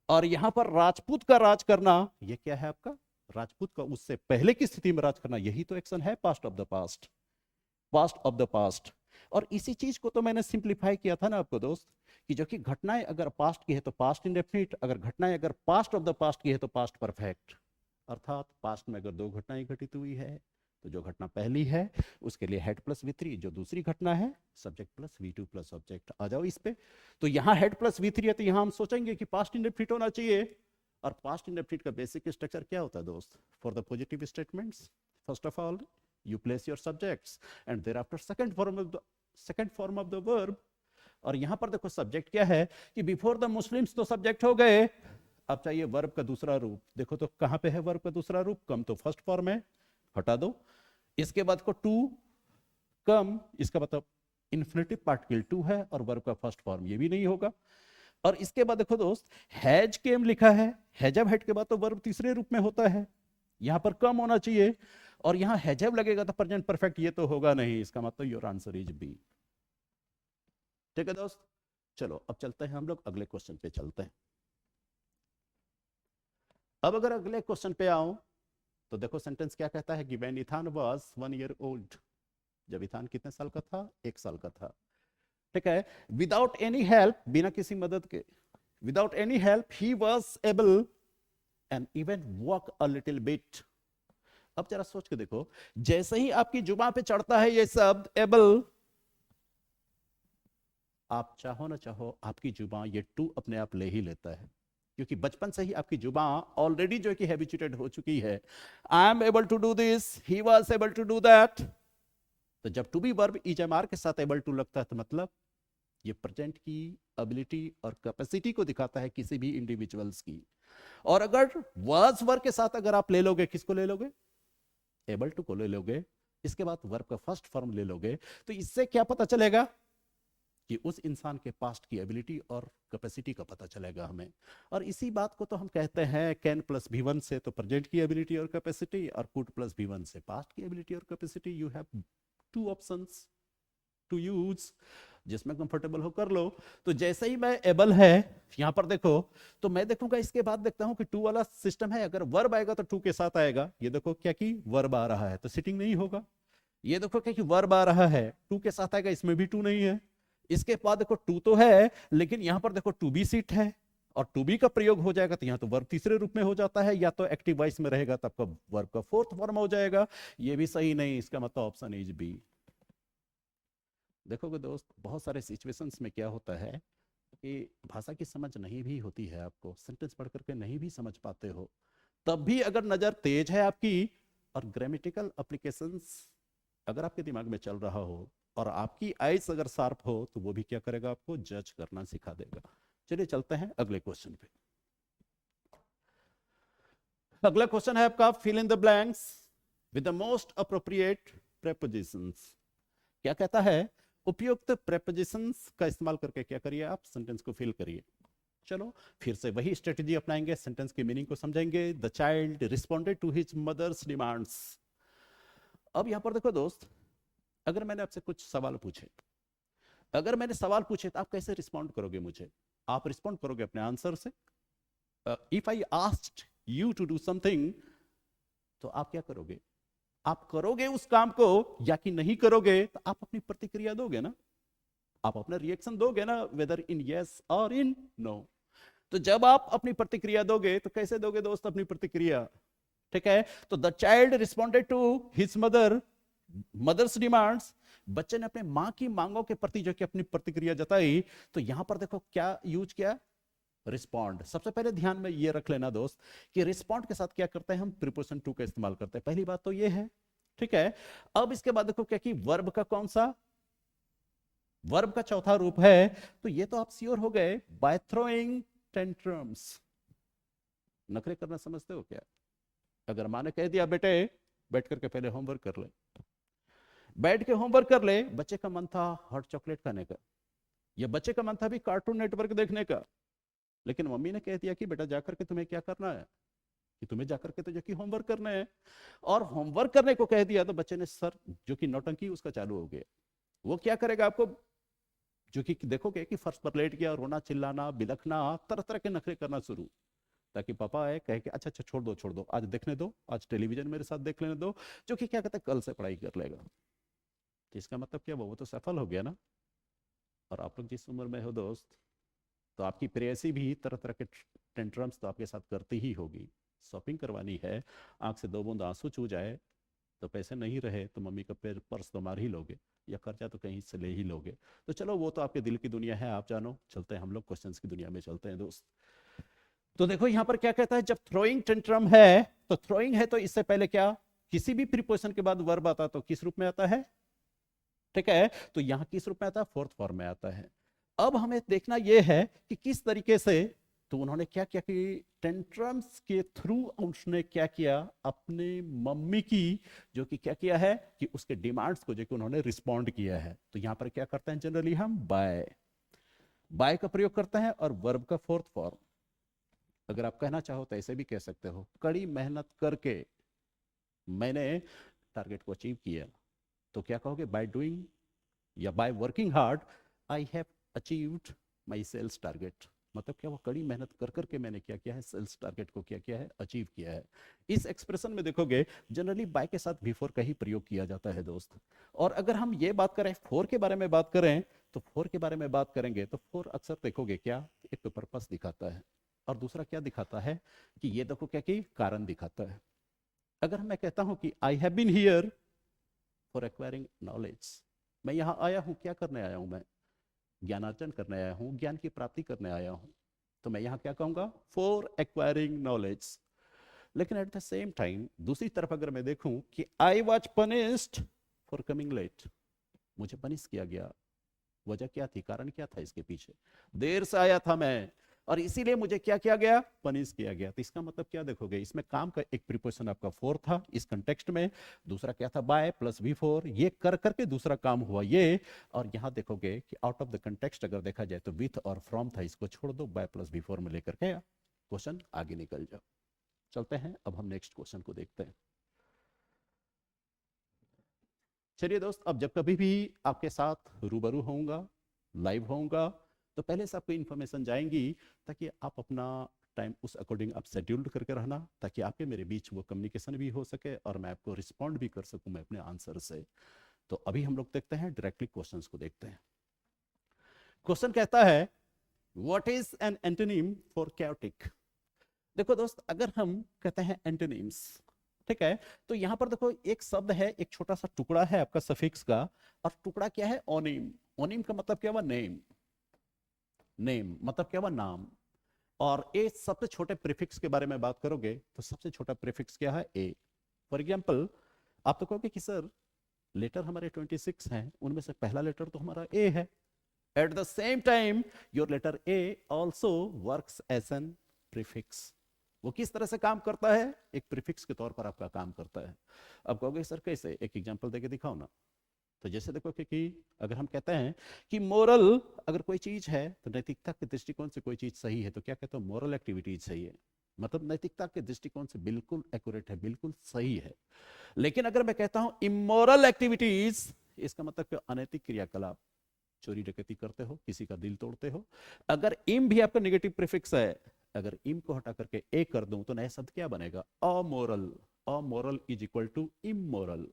और यहां पर राजपूत का राज करना, ये क्या है आपका, राजपूत का उससे पहले की स्थिति में राज करना, यही तो एक्शन है past of the past, past of the past. और इसी चीज को तो मैंने सिंप्लीफाई किया था ना आपको दोस्त, कि जो कि घटनाएं अगर पास्ट की है तो पास्ट इंडेफिनिट, अगर घटनाएं अगर पास्ट ऑफ द पास्ट की है तो पास्ट परफेक्ट। अर्थात पास्ट में अगर दो घटनाएं घटित हुई है तो जो घटना पहली है उसके लिए हेड प्लस V3, जो दूसरी घटना है subject plus V2 plus object. आ जाओ इस पे, तो यहाँ हेड प्लस V3 है तो यहाँ हम सोचेंगे कि पास्ट इंडेफिनिट होना चाहिए। और पास्ट इंडेफिनिट का बेसिक स्ट्रक्चर क्या होता है दोस्त, for the positive statements first of all you place your subjects and thereafter second form of the verb। और यहां पर देखो सब्जेक्ट क्या है कि बिफोर द मुस्लिम्स तो सब्जेक्ट हो गए, अब चाहिए वर्ब का दूसरा रूप। देखो तो कहां पे है वर्ब का दूसरा रूप, कम तो फर्स्ट फॉर्म है, हटा दो। इसके बाद को टू कम, इसका मतलब इन्फिनेटिव पार्टिकल टू है और वर्ब का फर्स्ट फॉर्म ये भी नहीं होगा। और इसके बाद देखो दोस्त हैज केम लिखा है, हैजब हेड के बाद तो वर्ब तीसरे रूप में होता है, यहां पर कम होना चाहिए, और यहां हैजब लगेगा तो प्रेजेंट परफेक्ट, ये तो होगा नहीं, इसका मतलब योर आंसर इज बी। ठीक है दोस्त, चलो अब चलते हैं हम लोग अगले क्वेश्चन पे चलते हैं। अब अगर अगले क्वेश्चन पे आओ तो देखो सेंटेंस क्या कहता है कि when ethane was 1 year old, जब इथान कितने साल का था, 1 साल का था। ठीक है, विदाउट एनी हेल्प, बिना किसी मदद के, without any help he was able and even walk a little bit. अब जरा सोच के देखो, जैसे ही आपकी जुबान पे चढ़ता है ये शब्द एबल, आप चाहो ना चाहो आपकी जुबान ये टू अपने आप ले ही लेता है, क्योंकि बचपन से ही आपकी जुबान ऑलरेडी जो है कि हैबिचुएटेड हो चुकी है। I am able to do this, he was able to do that. तो जब टू बी वर्ब ईएमआर के साथ एबल टू लगता है तो मतलब ये प्रेजेंट की एबिलिटी और कैपेसिटी को दिखाता है किसी भी इंडिविजुअल्स की। और अगर वाज वर्ब के साथ अगर आप ले लोगे, किसको ले लोगे, एबल टू को ले लोगे, इसके बाद वर्ब का फर्स्ट फॉर्म ले लोगे, तो इससे क्या पता चलेगा कि उस इंसान के पास्ट की एबिलिटी और कैपेसिटी का पता चलेगा हमें। और इसी बात को तो हम कहते हैं कैन प्लस V1 से तो प्रेजेंट की एबिलिटी और कैपेसिटी, और कुड प्लस V1 से पास्ट की एबिलिटी और capacity. You have two options to use, जिसमें कंफर्टेबल हो कर लो। तो जैसे ही मैं एबल है यहां पर देखो, तो मैं देखूंगा इसके बाद देखता हूं कि टू वाला सिस्टम है, अगर वर्ब आएगा तो टू के साथ आएगा। ये देखो क्या कि वर्ब आ रहा है तो सिटिंग नहीं होगा। ये देखो क्या कि वर्ब आ रहा है टू के साथ आएगा, इसमें भी टू नहीं है। इसके बाद देखो टू तो है लेकिन यहां पर देखो टू बी सीट है, और टू बी का प्रयोग हो जाएगा तो यहां तो वर्ब तीसरे रूप में हो जाता है, या तो एक्टिव वॉइस में रहेगा तब का वर्ब का फोर्थ फॉर्म हो जाएगा। ये भी सही नहीं, इसका मतलब ऑप्शन इज बी। देखोगे दोस्त बहुत सारे सिचुएशंस में क्या होता है कि भाषा की समझ नहीं भी होती है, आपको सेंटेंस पढ़ करके नहीं भी समझ पाते हो, तब भी अगर नजर तेज है आपकी और ग्रामेटिकल एप्लीकेशंस अगर आपके दिमाग में चल रहा हो और आपकी आइज अगर शार्प हो तो वो भी क्या करेगा, आपको जज करना सिखा देगा। चलिए चलते हैं अगले क्वेश्चन पे। अगला क्वेश्चन है आपका fill in the blanks with the most appropriate prepositions. क्या कहता है, उपयुक्त प्रेपोजिशंस का इस्तेमाल करके क्या करिए आप, सेंटेंस को फिल करिए। चलो फिर से वही स्ट्रेटजी अपनाएंगे, सेंटेंस की मीनिंग को समझेंगे। The child responded to his mother's demands. अब यहां पर देखो दोस्त, अगर मैंने आपसे कुछ सवाल पूछे, अगर मैंने सवाल पूछे तो आप कैसे रिस्पॉन्ड करोगे मुझे, आप रिस्पॉन्ड करोगे अपने आंसर से। If I asked you to do something, तो आप क्या करोगे, आप करोगे उस काम को या कि नहीं करोगे, तो आप अपनी प्रतिक्रिया दोगे ना, आप अपना रिएक्शन दोगे ना, वेदर इन यस और इन नो। तो जब आप अपनी प्रतिक्रिया दोगे तो कैसे दोगे दोस्त अपनी प्रतिक्रिया, ठीक है। तो the child responded to his mother's demands, बच्चे ने अपने मां की मांगों के प्रति जो कि अपनी प्रतिक्रिया जताई। तो यहां पर देखो क्या यूज किया, रिस्पॉन्ड। सबसे पहले ध्यान में ये रख लेना दोस्त कि रिस्पॉन्ड के साथ क्या करते हैं हम, प्रीपोजिशन टू का इस्तेमाल करते हैं। पहली बात तो ये है, ठीक है। अब इसके बाद देखो क्या कि वर्ब का कौन सा, वर्ब का चौथा रूप है। तो ये तो आप श्योर हो गए, बाय थ्रोइंग टेंट्रम्स। नखरे करना समझते हो क्या, अगर माँ ने कह दिया बेटे बैठ करके पहले होमवर्क कर ले, बैठ के होमवर्क कर ले, बच्चे का मन था हॉट चॉकलेट खाने का, या बच्चे का मन था भी कार्टून नेटवर्क देखने का, लेकिन मम्मी ने कह दिया कि बेटा जाकर के तुम्हें क्या करना है, कि तुम्हें जाकर के तो जो कि होमवर्क करना है, और होमवर्क करने को कह दिया, तो बच्चे ने सर जो कि नौटंकी उसका चालू हो गया। वो क्या करेगा, आपको जो कि देखोगे कि फर्श पर लेट गया, रोना चिल्लाना बिलखना तरह तरह के नखरे करना शुरू, ताकि पापा आए कहे कि अच्छा अच्छा छोड़ दो आज देखने दो, आज टेलीविजन मेरे साथ देख लेने दो, जो कि क्या कहते हैं कल से पढ़ाई कर लेगा। तो इसका मतलब क्या, वो तो सफल हो गया ना। और आप लोग जिस उम्र में हो दोस्त, तो आपकी प्रेयसी भी तरह तरह के टेंट्रम्स तो आपके साथ करती ही होगी। शॉपिंग करवानी है, आंख से 2 बूंद आंसू चू जाए, तो पैसे नहीं रहे तो मम्मी का पर्स तो मार ही लोगे, या कर्जा तो कहीं से ले ही लोगे। तो चलो वो तो आपके दिल की दुनिया है, आप जानो, चलते हैं हम लोग क्वेश्चंस की दुनिया में चलते हैं दोस्त। तो देखो यहां पर क्या कहता है, जब थ्रोइंग टेंट्रम है, तो थ्रोइंग है तो इससे पहले क्या, किसी भी प्रीपोजिशन के बाद वर्ब आता तो किस रूप में आता है, ठीक है, तो यहां किस रूप में आता है, फोर्थ फॉर्म में आता है। अब हमें देखना यह है कि किस तरीके से, तो उन्होंने क्या किया कि टेंट्रम्स के थ्रू उसने क्या किया, अपने मम्मी की जो कि क्या किया है कि उसके डिमांड्स को जो कि उन्होंने रिस्पॉन्ड किया है। तो यहां पर क्या करते हैं जनरली हम बाय, बाय का प्रयोग करते हैं, और वर्ब का फोर्थ फॉर्म। अगर आप कहना चाहो तो ऐसे भी कह सकते हो, कड़ी मेहनत करके मैंने टारगेट को अचीव किया, तो क्या कहोगे, बाय डूइंग या by working hard I have achieved my sales target. मतलब क्या, वो कड़ी मेहनत कर करके मैंने क्या किया है, सेल्स टारगेट को क्या किया है, अचीव किया है। इस एक्सप्रेशन में देखोगे जनरली बाय के साथ बिफोर का ही प्रयोग किया जाता है दोस्त। और अगर हम ये बात करें फोर के बारे में बात करें, तो फोर के बारे में बात करेंगे तो फोर अक्सर देखोगे क्या, एक तो पर्पस दिखाता है, और दूसरा क्या दिखाता है कि ये देखो क्या कि कारण दिखाता है। अगर मैं कहता हूं कि I have been here for acquiring knowledge, मैं यहां आया हूं, क्या करने आया हूं, मैं ज्ञानार्जन करने आया हूं, ज्ञान की प्राप्ति करने आया हूं, तो मैं यहां क्या कहूंगा, फॉर एक्वायरिंग नॉलेज। लेकिन एट द सेम टाइम दूसरी तरफ अगर मैं देखूं कि I was punished for coming late, मुझे पनिश किया गया, वजह क्या थी, कारण क्या था इसके पीछे, देर से आया था मैं, और इसीलिए मुझे क्या किया गया, पनिश किया गया। तो इसका मतलब क्या देखोगे, इसमें काम का एक प्रीपोजिशन आपका फोर था इस कंटेक्स्ट में, दूसरा क्या था, बाय प्लस बी फोर, ये कर करके दूसरा काम हुआ ये। और यहां देखोगे कि आउट ऑफ द कंटेक्स्ट अगर देखा जाए तो विथ और फ्रॉम था, इसको छोड़ दो, बाय प्लस बी फोर में लेकर के क्वेश्चन आगे निकल जाओ। चलते हैं अब हम नेक्स्ट क्वेश्चन को देखते हैं। चलिए दोस्त, अब जब कभी भी आपके साथ रूबरू होऊंगा, लाइव होऊंगा, तो पहले से आपको इन्फॉर्मेशन जाएंगी, ताकि आप अपना टाइम उस अकॉर्डिंग आप शेड्यूल्ड करके रहना, ताकि आपके मेरे बीच वो कम्युनिकेशन भी हो सके और मैं आपको रिस्पॉन्ड भी कर सकूं मैं अपने आंसर से। तो अभी हम लोग देखते हैं डायरेक्टली क्वेश्चंस को देखते हैं। क्वेश्चन कहता है what is an antonym for chaotic. देखो दोस्त, अगर हम कहते हैं एंटोनिम्स, ठीक है, तो यहां पर देखो एक शब्द है, एक छोटा सा टुकड़ा है आपका सफिक्स का, और टुकड़ा क्या है, ओनिम। ओनिम का मतलब क्या हुआ, नेम। नेम मतलब क्या हुआ, नाम। और ए सबसे छोटे प्रीफिक्स के बारे में बात करोगे तो सबसे छोटा प्रीफिक्स क्या है, ए। फॉर एग्जाम्पल, आप तो कहोगे कि सर लेटर हमारे 26 हैं, उनमें से पहला लेटर तो हमारा ए है। At the same time your letter A also works as an prefix. वो किस तरह से काम करता है, एक प्रीफिक्स के तौर पर आपका काम करता है। अब कहोगे सर कैसे, एक एग्जांपल देके दिखाओ ना। तो जैसे देखो कि अगर हम कहते हैं कि मोरल, अगर कोई चीज है तो नैतिकता के दृष्टिकोण से कोई चीज सही है, तो क्या कहते हो, मोरल एक्टिविटीज सही है, मतलब नैतिकता के दृष्टिकोण से बिल्कुल एक्यूरेट है, बिल्कुल सही है। लेकिन अगर मैं कहता हूं इमोरल एक्टिविटीज, इसका मतलब क्या, अनैतिक क्रियाकलाप, चोरी डकैती करते हो, किसी का दिल तोड़ते हो। अगर इम भी आपका नेगेटिव प्रीफिक्स है, अगर इम को हटा करके ए कर दूं तो नया शब्द क्या बनेगा, amoral. Amoral is equal to immoral,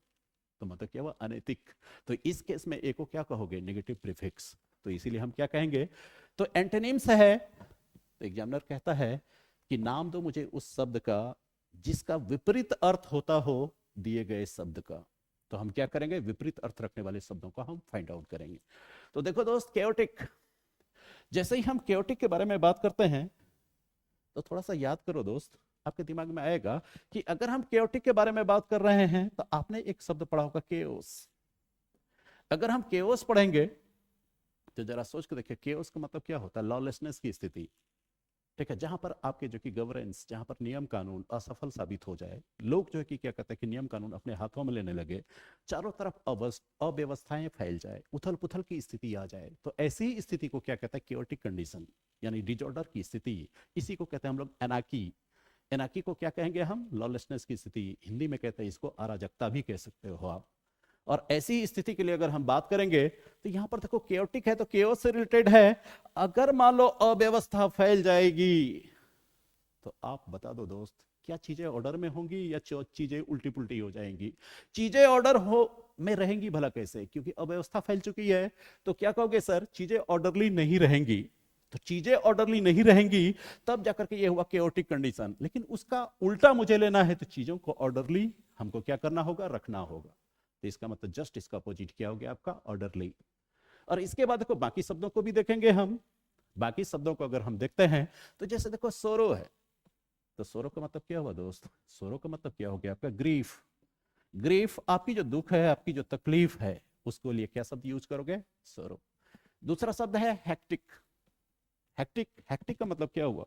तो मतलब क्या हुआ, अनैतिक। तो इस केस में ए को क्या कहोगे, नेगेटिव प्रीफिक्स। तो इसीलिए हम क्या कहेंगे, तो एंटोनिम्स है, तो एग्जामिनर कहता है कि नाम दो मुझे उस शब्द का जिसका विपरीत अर्थ होता हो दिए गए शब्द का। तो हम क्या करेंगे, विपरीत अर्थ रखने वाले शब्दों का हम फाइंड आउट करेंगे। तो देखो दोस्त, केओटिक, जैसे ही हम केओटिक के बारे में बात करते हैं तो थोड़ा सा याद करो दोस्त, आपके दिमाग में आएगा कि अगर हम केओटिक के बारे में बात कर रहे हैं तो आपने एक शब्द पढ़ा होगा, केओस। अगर हम केओस पढ़ेंगे तो जरा सोच के देखिए, केओस का मतलब क्या होता है, लॉलेसनेस की स्थिति। ठीक है, जहां पर आपके जो कि गवर्नेंस, जहां पर नियम कानून असफल साबित हो जाए, लोग जो है कि क्या कहते हैं कि नियम कानून अपने हाथों में लेने लगे, चारों तरफ अव्यवस्थाएं फैल जाए, उथल पुथल की स्थिति आ जाए, तो ऐसी स्थिति को क्या कहता है, क्योटिक कंडीशन, यानी डिजॉर्डर की स्थिति। इसी को कहते हैं हम लोग एनाकी। एनाकी को क्या कहेंगे हम, लॉलेसनेस की स्थिति, हिंदी में कहते हैं इसको अराजकता भी कह सकते हो आप। और ऐसी स्थिति के लिए अगर हम बात करेंगे तो यहां पर देखो केओटिक है तो केओस से रिलेटेड है। अगर मान लो अव्यवस्था फैल जाएगी तो आप बता दो दोस्त, क्या चीजें ऑर्डर में होंगी या चीजें उल्टी पुल्टी हो जाएंगी? चीजें ऑर्डर हो में रहेंगी भला कैसे, क्योंकि अव्यवस्था फैल चुकी है। तो क्या कहोगे सर, चीजें ऑर्डरली नहीं रहेंगी। तो चीजें ऑर्डरली नहीं रहेंगी तब जाकर के ये हुआ केओटिक कंडीशन। लेकिन उसका उल्टा मुझे लेना है तो चीजों को ऑर्डरली हमको क्या करना होगा, रखना होगा। तो इसका मतलब जस्ट इसका अपोजिट क्या हो गया आपका, ऑर्डरली। और इसके बाद देखो बाकी शब्दों को भी देखेंगे हम। बाकी शब्दों को अगर हम देखते हैं तो जैसे देखो सोरो है, तो सोरो का मतलब क्या हुआ दोस्त, सोरो का मतलब क्या हो गया आपका, ग्रीफ। ग्रीफ आपकी जो दुख है, आपकी जो तकलीफ है, उसको लिए क्या शब्द यूज करोगे, सोरो। दूसरा शब्द है हेक्टिक। हेक्टिक, हेक्टिक का मतलब क्या हुआ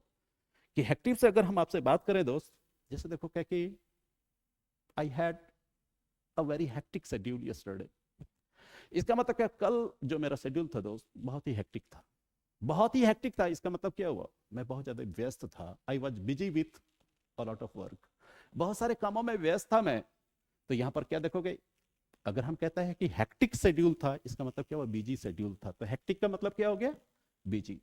कि हेक्टिक से अगर हम आपसे बात करें दोस्त, जैसे देखो क्या कि I had a very hectic schedule yesterday. इसका मतलब क्या, कल जो मेरा शेड्यूल था दोस्त बहुत ही हेक्टिक था। बहुत ही हेक्टिक था इसका मतलब क्या हुआ, मैं बहुत ज्यादा व्यस्त था। I was busy with a lot of work, बहुत सारे कामों में व्यस्त था मैं। तो यहां पर क्या देखोगे, अगर हम कहते हैं कि हेक्टिक शेड्यूल था, इसका मतलब क्या हुआ, बिजी शेड्यूल था। तो हेक्टिक का मतलब क्या हो गया, बिजी।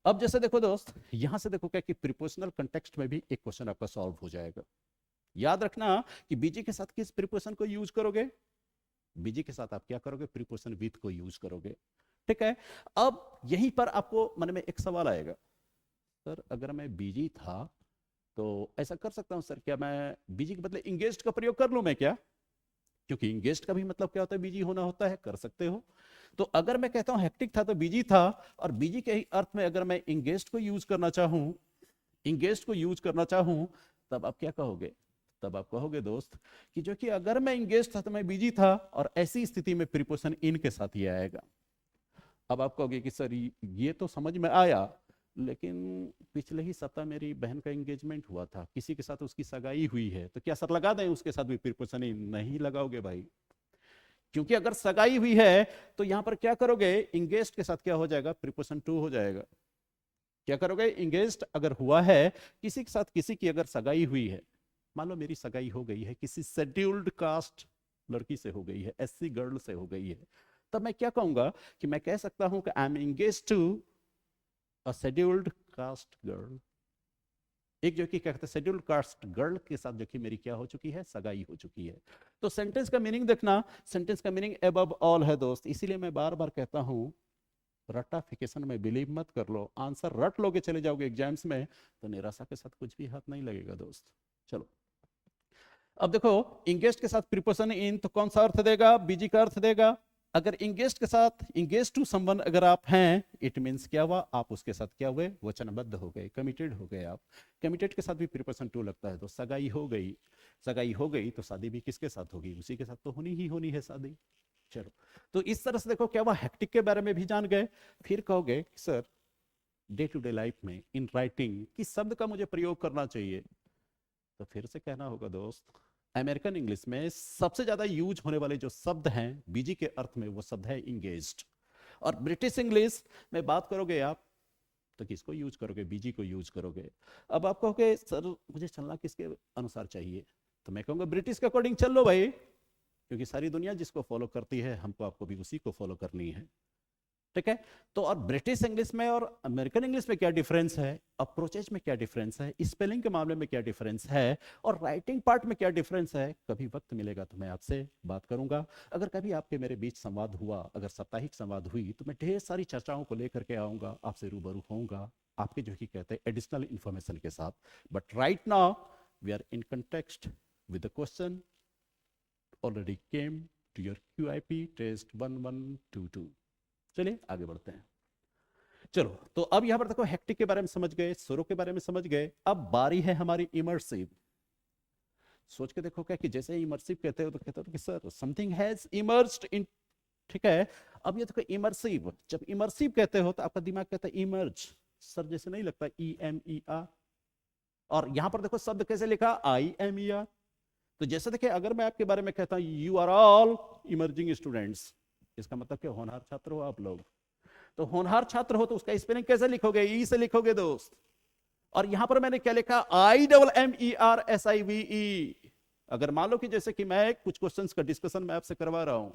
अब जैसे देखो दोस्त, यहां से देखो क्या कि प्रीपोजिशनल कंटेक्स्ट में भी एक क्वेश्चन आपका सॉल्व हो जाएगा। याद रखना कि बिजी के साथ किस प्रीपोजिशन को यूज करोगे, बिजी के साथ आप क्या करोगे, प्रीपोजिशन विथ को यूज करोगे। ठीक है, अब यहीं पर आपको मन में एक सवाल आएगा, सर अगर मैं बिजी था तो ऐसा कर सकता हूं सर, क्या मैं बिजी के बदले इंगेज्ड का प्रयोग कर लूं मैं क्या? क्योंकि इंगेज्ड का भी मतलब क्या होता है, बिजी होना होता है, कर सकते हो। तो अगर मैं कहता हूं हेक्टिक था तो बिजी था, और बिजी के ही अर्थ में अगर मैं इंगेज्ड को यूज करना चाहूं, इंगेज्ड को यूज करना चाहूं, तब आप क्या कहोगे, तब आप कहोगे दोस्त कि जो कि अगर मैं इंगेज था तो मैं बिजी था, और ऐसी स्थिति में प्रीपोजिशन इन के साथ ये आएगा। अब आप कहोगे कि सर ये तो समझ में आया, लेकिन पिछले ही सप्ताह मेरी बहन का एंगेजमेंट हुआ था, किसी के साथ उसकी सगाई हुई है, तो क्या सर लगा दें उसके साथ भी प्रीपोजिशन इन? नहीं लगाओगे भाई, क्योंकि अगर सगाई हुई है तो यहां पर क्या करोगे, इंगेज्ड के साथ क्या हो जाएगा, प्रीपोजिशन टू हो जाएगा। क्या करोगे, इंगेज्ड अगर हुआ है, किसी के साथ किसी की अगर सगाई हुई है, मान लो मेरी सगाई हो गई है किसी शेड्यूल्ड कास्ट लड़की से हो गई है, एससी गर्ल से हो गई है, तब मैं क्या कहूंगा कि मैं कह सकता हूं कि I am engaged to a scheduled caste girl. एक जो कि क्या कहते हैं, शेड्यूल्ड कास्ट गर्ल के साथ जो कि मेरी क्या हो चुकी है, सगाई हो चुकी है। तो सेंटेंस का मीनिंग देखना, सेंटेंस का मीनिंग अबव ऑल है दोस्त। इसीलिए मैं बार बार कहता हूं, रटाफिकेशन में बिलीव मत कर लो। आंसर रट लोगे चले जाओगे एग्जाम्स में तो निराशा के साथ कुछ भी हाथ नहीं लगेगा दोस्त। चलो, अब देखो इंगेज्ड के साथ प्रीपोजिशन इन तो कौन सा अर्थ देगा, बीजी का अर्थ देगा। अगर इंगेज्ड के साथ इंगेज टू समवन अगर आप हैं, इट मींस क्या हुआ, आप उसके साथ क्या हुए, वचनबद्ध हो गए, कमिटेड हो गए आप। कमिटेड के साथ भी प्रीपोजिशन टू लगता है। तो सगाई हो गई, सगाई हो गई तो शादी भी किसके साथ होगी, उसी के साथ तो होनी ही होनी है शादी। चलो, तो इस तरह से देखो क्या हुआ, हेक्टिक के बारे में भी जान गए। फिर कहोगे sir day to day life में इन राइटिंग किस शब्द का मुझे प्रयोग करना चाहिए, तो फिर से कहना होगा दोस्त, अमेरिकन इंग्लिश में सबसे ज्यादा यूज होने वाले जो शब्द हैं बीजी के अर्थ में, वो शब्द है इंगेज्ड। और ब्रिटिश इंग्लिश में बात करोगे आप तो किसको यूज करोगे, बीजी को यूज करोगे। अब आप कहोगे सर मुझे चलना किसके अनुसार चाहिए, तो मैं कहूंगा ब्रिटिश के अकॉर्डिंग चल लो भाई, क्योंकि सारी दुनिया जिसको फॉलो करती है, हमको आपको भी उसी को फॉलो करनी है। ठीक है, तो और ब्रिटिश इंग्लिश में और अमेरिकन इंग्लिश में क्या डिफरेंस है, अप्रोचेज में क्या डिफरेंस है, स्पेलिंग के मामले में क्या डिफरेंस है, और राइटिंग पार्ट में क्या डिफरेंस है, कभी वक्त मिलेगा तो मैं आपसे बात करूंगा। अगर कभी आपके मेरे बीच संवाद हुआ, अगर साप्ताहिक संवाद हुई, तो मैं ढेर सारी चर्चाओं को लेकर के आऊंगा, आपसे रूबरू होऊंगा, आपके जो कि कहते हैं एडिशनल इंफॉर्मेशन के साथ। But right now we are in context with the question already came to your QIP test 1122। चलिए आगे बढ़ते हैं। चलो, तो अब यहां पर देखो हेक्टिक के बारे में समझ गए, सुरों के बारे में समझ गए। अब बारी है हमारी इमर्सिव। सोच के देखो क्या कि जैसे इमर्सिव कहते हो तो कहते हो कि सर समथिंग हैज इमर्ज्ड इन। ठीक है, अब ये देखो इमर्सिव, जब इमर्सिव कहते हो तो आपका दिमाग कहता है इमर्ज, सर जैसे नहीं लगता, EMER। और यहां पर देखो शब्द कैसे लिखा, IMER। तो जैसे देखिए अगर मैं आपके बारे में कहता हूं you are all emerging students, इसका मतलब क्या, होनहार छात्र हो आप लोग। तो होनहार छात्र हो तो उसका स्पेलिंग कैसे लिखोगे, ई से लिखोगे दोस्त। और यहां पर मैंने क्या लिखा, IMMERSIVE। अगर मान लो कि जैसे कि मैं कुछ क्वेश्चंस का डिस्कशन मैं आपसे करवा रहा हूं,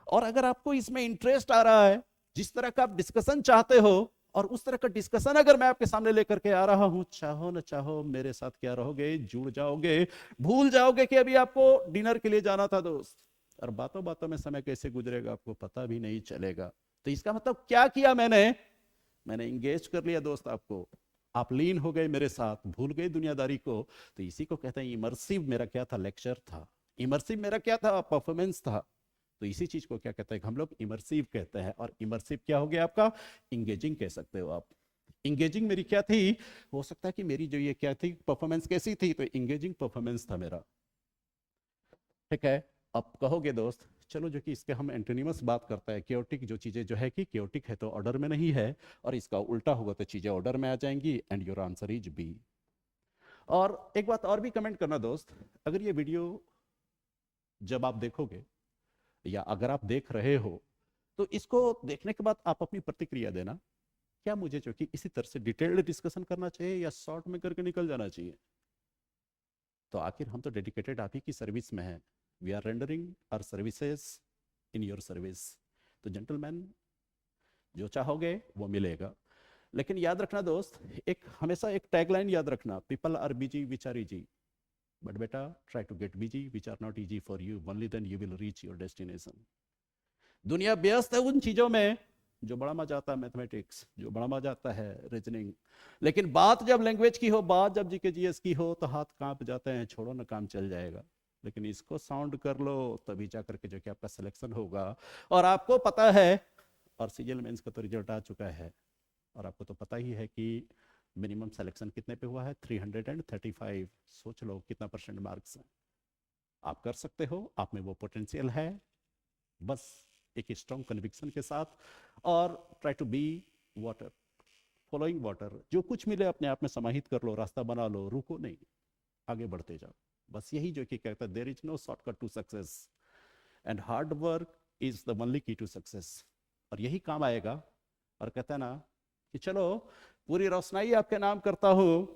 और अगर आपको इसमें इंटरेस्ट आ रहा है, जिस तरह का आप डिस्कशन चाहते हो, और उस तरह का डिस्कशन अगर मैं आपके सामने लेकर के आ रहा हूं, चाहो न चाहो मेरे साथ क्या रहोगे, जुड़ जाओगे, भूल जाओगे कि अभी आपको डिनर के लिए जाना था दोस्त, और बातों बातों में समय कैसे गुजरेगा आपको पता भी नहीं चलेगा। तो इसका मतलब क्या किया मैंने इंगेज कर लिया दोस्त आपको, आप लीन हो गए मेरे साथ, भूल गए दुनियादारी को। तो इसी को कहते हैं इमर्सिव। मेरा क्या था, लेक्चर था। इमर्सिव मेरा क्या था, परफॉर्मेंस था। तो इसी चीज को क्या कहते हैं, हम लोग इमर्सिव कहते हैं। और इमर्सिव क्या हो गया आपका, इंगेजिंग कह सकते हो आप। इंगेजिंग मेरी क्या थी, हो सकता है कि मेरी जो ये क्या थी, परफॉर्मेंस कैसी थी, तो इंगेजिंग परफॉर्मेंस था मेरा। ठीक है। अब कहोगे दोस्त चलो जो कि इसके हम एंटोनिमस बात करते हैं, क्योटिक जो चीजें जो है कि क्योटिक है तो ऑर्डर में नहीं है, और इसका उल्टा होगा तो चीजें ऑर्डर में आ जाएंगी, and your answer is B. और एक बात और भी कमेंट करना दोस्त, अगर ये वीडियो जब आप देखोगे या अगर आप देख रहे हो, तो इसको देखने के बाद आप अपनी प्रतिक्रिया देना, क्या मुझे जो कि इसी तरह से डिटेल्ड डिस्कशन करना चाहिए या शॉर्ट में करके निकल जाना चाहिए। तो आखिर हम तो डेडिकेटेड आप ही की सर्विस में हैं, we are rendering our services in your service. तो जेंटलमैन जो चाहोगे वो मिलेगा। लेकिन याद रखना दोस्त, एक हमेशा एक टैगलाइन याद रखना, people are busy which are easy, but बेटा try to get busy which are not easy for you, only then you will reach your destination. दुनिया व्यस्त है उन चीजों में जो बड़ा मजा आता है, मैथमेटिक्स, जो बड़ा मजा आता है रीजनिंग, लेकिन बात जब लैंग्वेज की हो, बात जब जीके जीएस की हो, तो हाथ कांप जाते हैं, छोड़ो ना काम चल जाएगा। लेकिन इसको साउंड कर लो तभी जा करके जो कि आपका सिलेक्शन होगा। और आपको पता है, और सीजीएल मेंस का तो रिजल्ट आ चुका है, और आपको तो पता ही है कि मिनिमम सिलेक्शन कितने पे हुआ है, 335। सोच लो कितना परसेंट मार्क्स है। आप कर सकते हो, आप में वो पोटेंशियल है, बस एक स्ट्रॉन्ग कन्विक्शन के साथ। और try to be water, following water, जो कुछ मिले अपने आप में समाहित कर लो, रास्ता बना लो, रुको नहीं, आगे बढ़ते जाओ। बस यही जो कि कहता है, there is no shortcut to success, and hard work is the only key to success. और यही काम आएगा। और कहता है ना कि चलो पूरी रोशनाई आपके नाम करता हूं,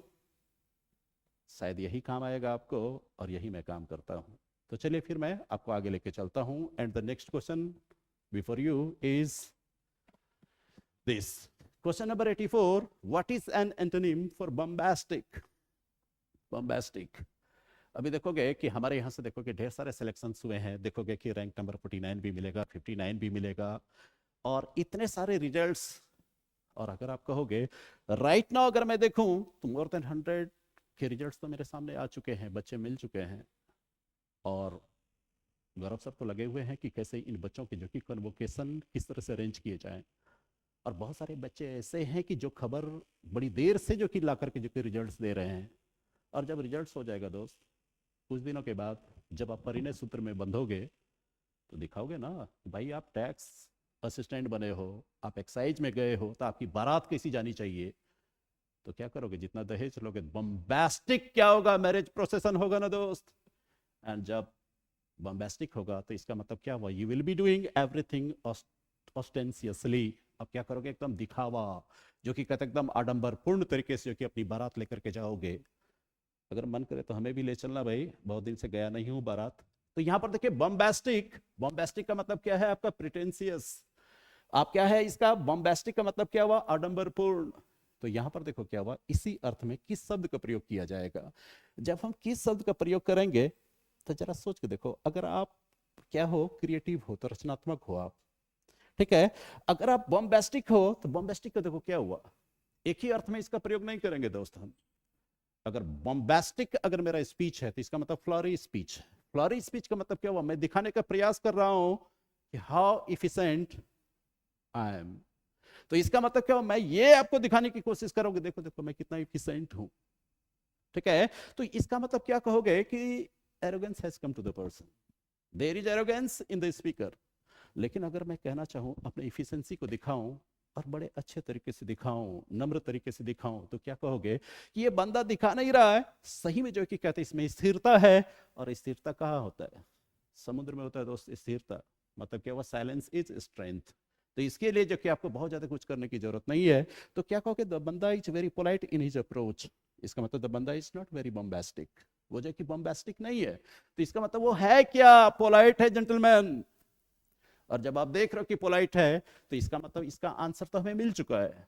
शायद यही काम आएगा आपको, और यही मैं काम करता हूं। तो चलिए फिर मैं आपको आगे लेके चलता हूं, and the next question before you is this. Question number 84, what is an antonym for bombastic. Bombastic, अभी देखोगे कि हमारे यहाँ से देखोगे ढेर सारे सिलेक्शंस हुए हैं, देखोगे कि रैंक नंबर 49 भी मिलेगा, 59 भी मिलेगा, और इतने सारे रिजल्ट्स। और अगर आप कहोगे राइट नाउ अगर मैं देखूं तो मोर देन 100 के रिजल्ट्स तो मेरे सामने आ चुके हैं, बच्चे मिल चुके हैं। और गौरव सर तो लगे हुए हैं कि कैसे इन बच्चों के जो कि कन्वोकेशन किस तरह से अरेंज किए जाएं। और बहुत सारे बच्चे ऐसे हैं कि जो खबर बड़ी देर से जो कि ला करके जो कि रिजल्ट्स दे रहे हैं। और जब रिजल्ट्स हो जाएगा दोस्त, कुछ दिनों के बाद जब आप परिणय सूत्र में बंधोगे, तो दिखाओगे ना भाई आप टैक्स असिस्टेंट बने हो, आप एक्साइज में गए हो, तो आपकी बारात कैसी जानी चाहिए। तो क्या करोगे, जितना दहेज लोगे, बम्बास्टिक क्या होगा, मैरिज प्रोसेसन होगा ना दोस्त। एंड जब बम्बास्टिक होगा तो इसका मतलब क्या हुआ, you will be doing everything ostentatiously. अब क्या करोगे, एकदम दिखावा, जो कि कहते एकदम आडंबरपूर्ण तरीके से जो कि अपनी बारात लेकर के जाओगे। अगर मन करे तो हमें भी ले चलना भाई, बहुत दिन से गया नहीं हूं बारात। तो यहां पर देखिए बम्बास्टिक, बम्बास्टिक का मतलब क्या है आपका, प्रिटेंशियस। आप क्या है इसका, बम्बास्टिक का मतलब क्या हुआ, आडंबरपूर्ण। तो यहां पर देखो क्या हुआ, इसी अर्थ में किस शब्द का प्रयोग किया जाएगा। जब हम किस शब्द का प्रयोग करेंगे, तो जरा सोच के देखो, अगर आप क्या हो, क्रिएटिव हो तो रचनात्मक हो आप, ठीक है। अगर आप बम्बास्टिक हो तो बम्बास्टिक का देखो क्या हुआ, एक ही अर्थ में इसका प्रयोग नहीं करेंगे दोस्त हम। अगर बॉम्बास्टिक अगर मेरा स्पीच है तो इसका मतलब फ्लॉरी स्पीच। फ्लॉरी स्पीच का मतलब क्या हुआ, मैं दिखाने का प्रयास कर रहा हूं कि हाउ इफिशिएंट आई एम। तो इसका मतलब क्या हुआ, मैं ये आपको दिखाने की कोशिश करूंगी, देखो देखो मैं कितना इफिशिएंट हूं, ठीक है। तो इसका मतलब क्या कहोगे कि arrogance has come to the person, there is arrogance in the speaker. लेकिन अगर मैं कहना चाहूं अपने इफिशिएंसी को दिखाऊं, और बड़े अच्छे तरीके से दिखाऊं, नम्र तरीके से दिखाऊं, तो क्या कहोगे कि ये बंदा दिखा नहीं रहा है, सही में जो कि कहते हैं इसमें स्थिरता है। और स्थिरता कहाँ होता है? समुद्र में होता है दोस्त स्थिरता। मतलब क्या हुआ? Silence is strength. तो इसके लिए जो कि आपको बहुत ज्यादा कुछ करने की जरूरत नहीं है। तो क्या कहोगे? द बंदा is very polite in his approach. इसका मतलब द बंदा इज नॉट वेरी बॉम्बास्टिक। वो जो कि बॉम्बास्टिक नहीं है, तो इसका मतलब वो है क्या? पोलाइट है, जेंटलमैन। और जब आप देख रहे हो कि पोलाइट है, तो इसका मतलब इसका आंसर तो हमें मिल चुका है।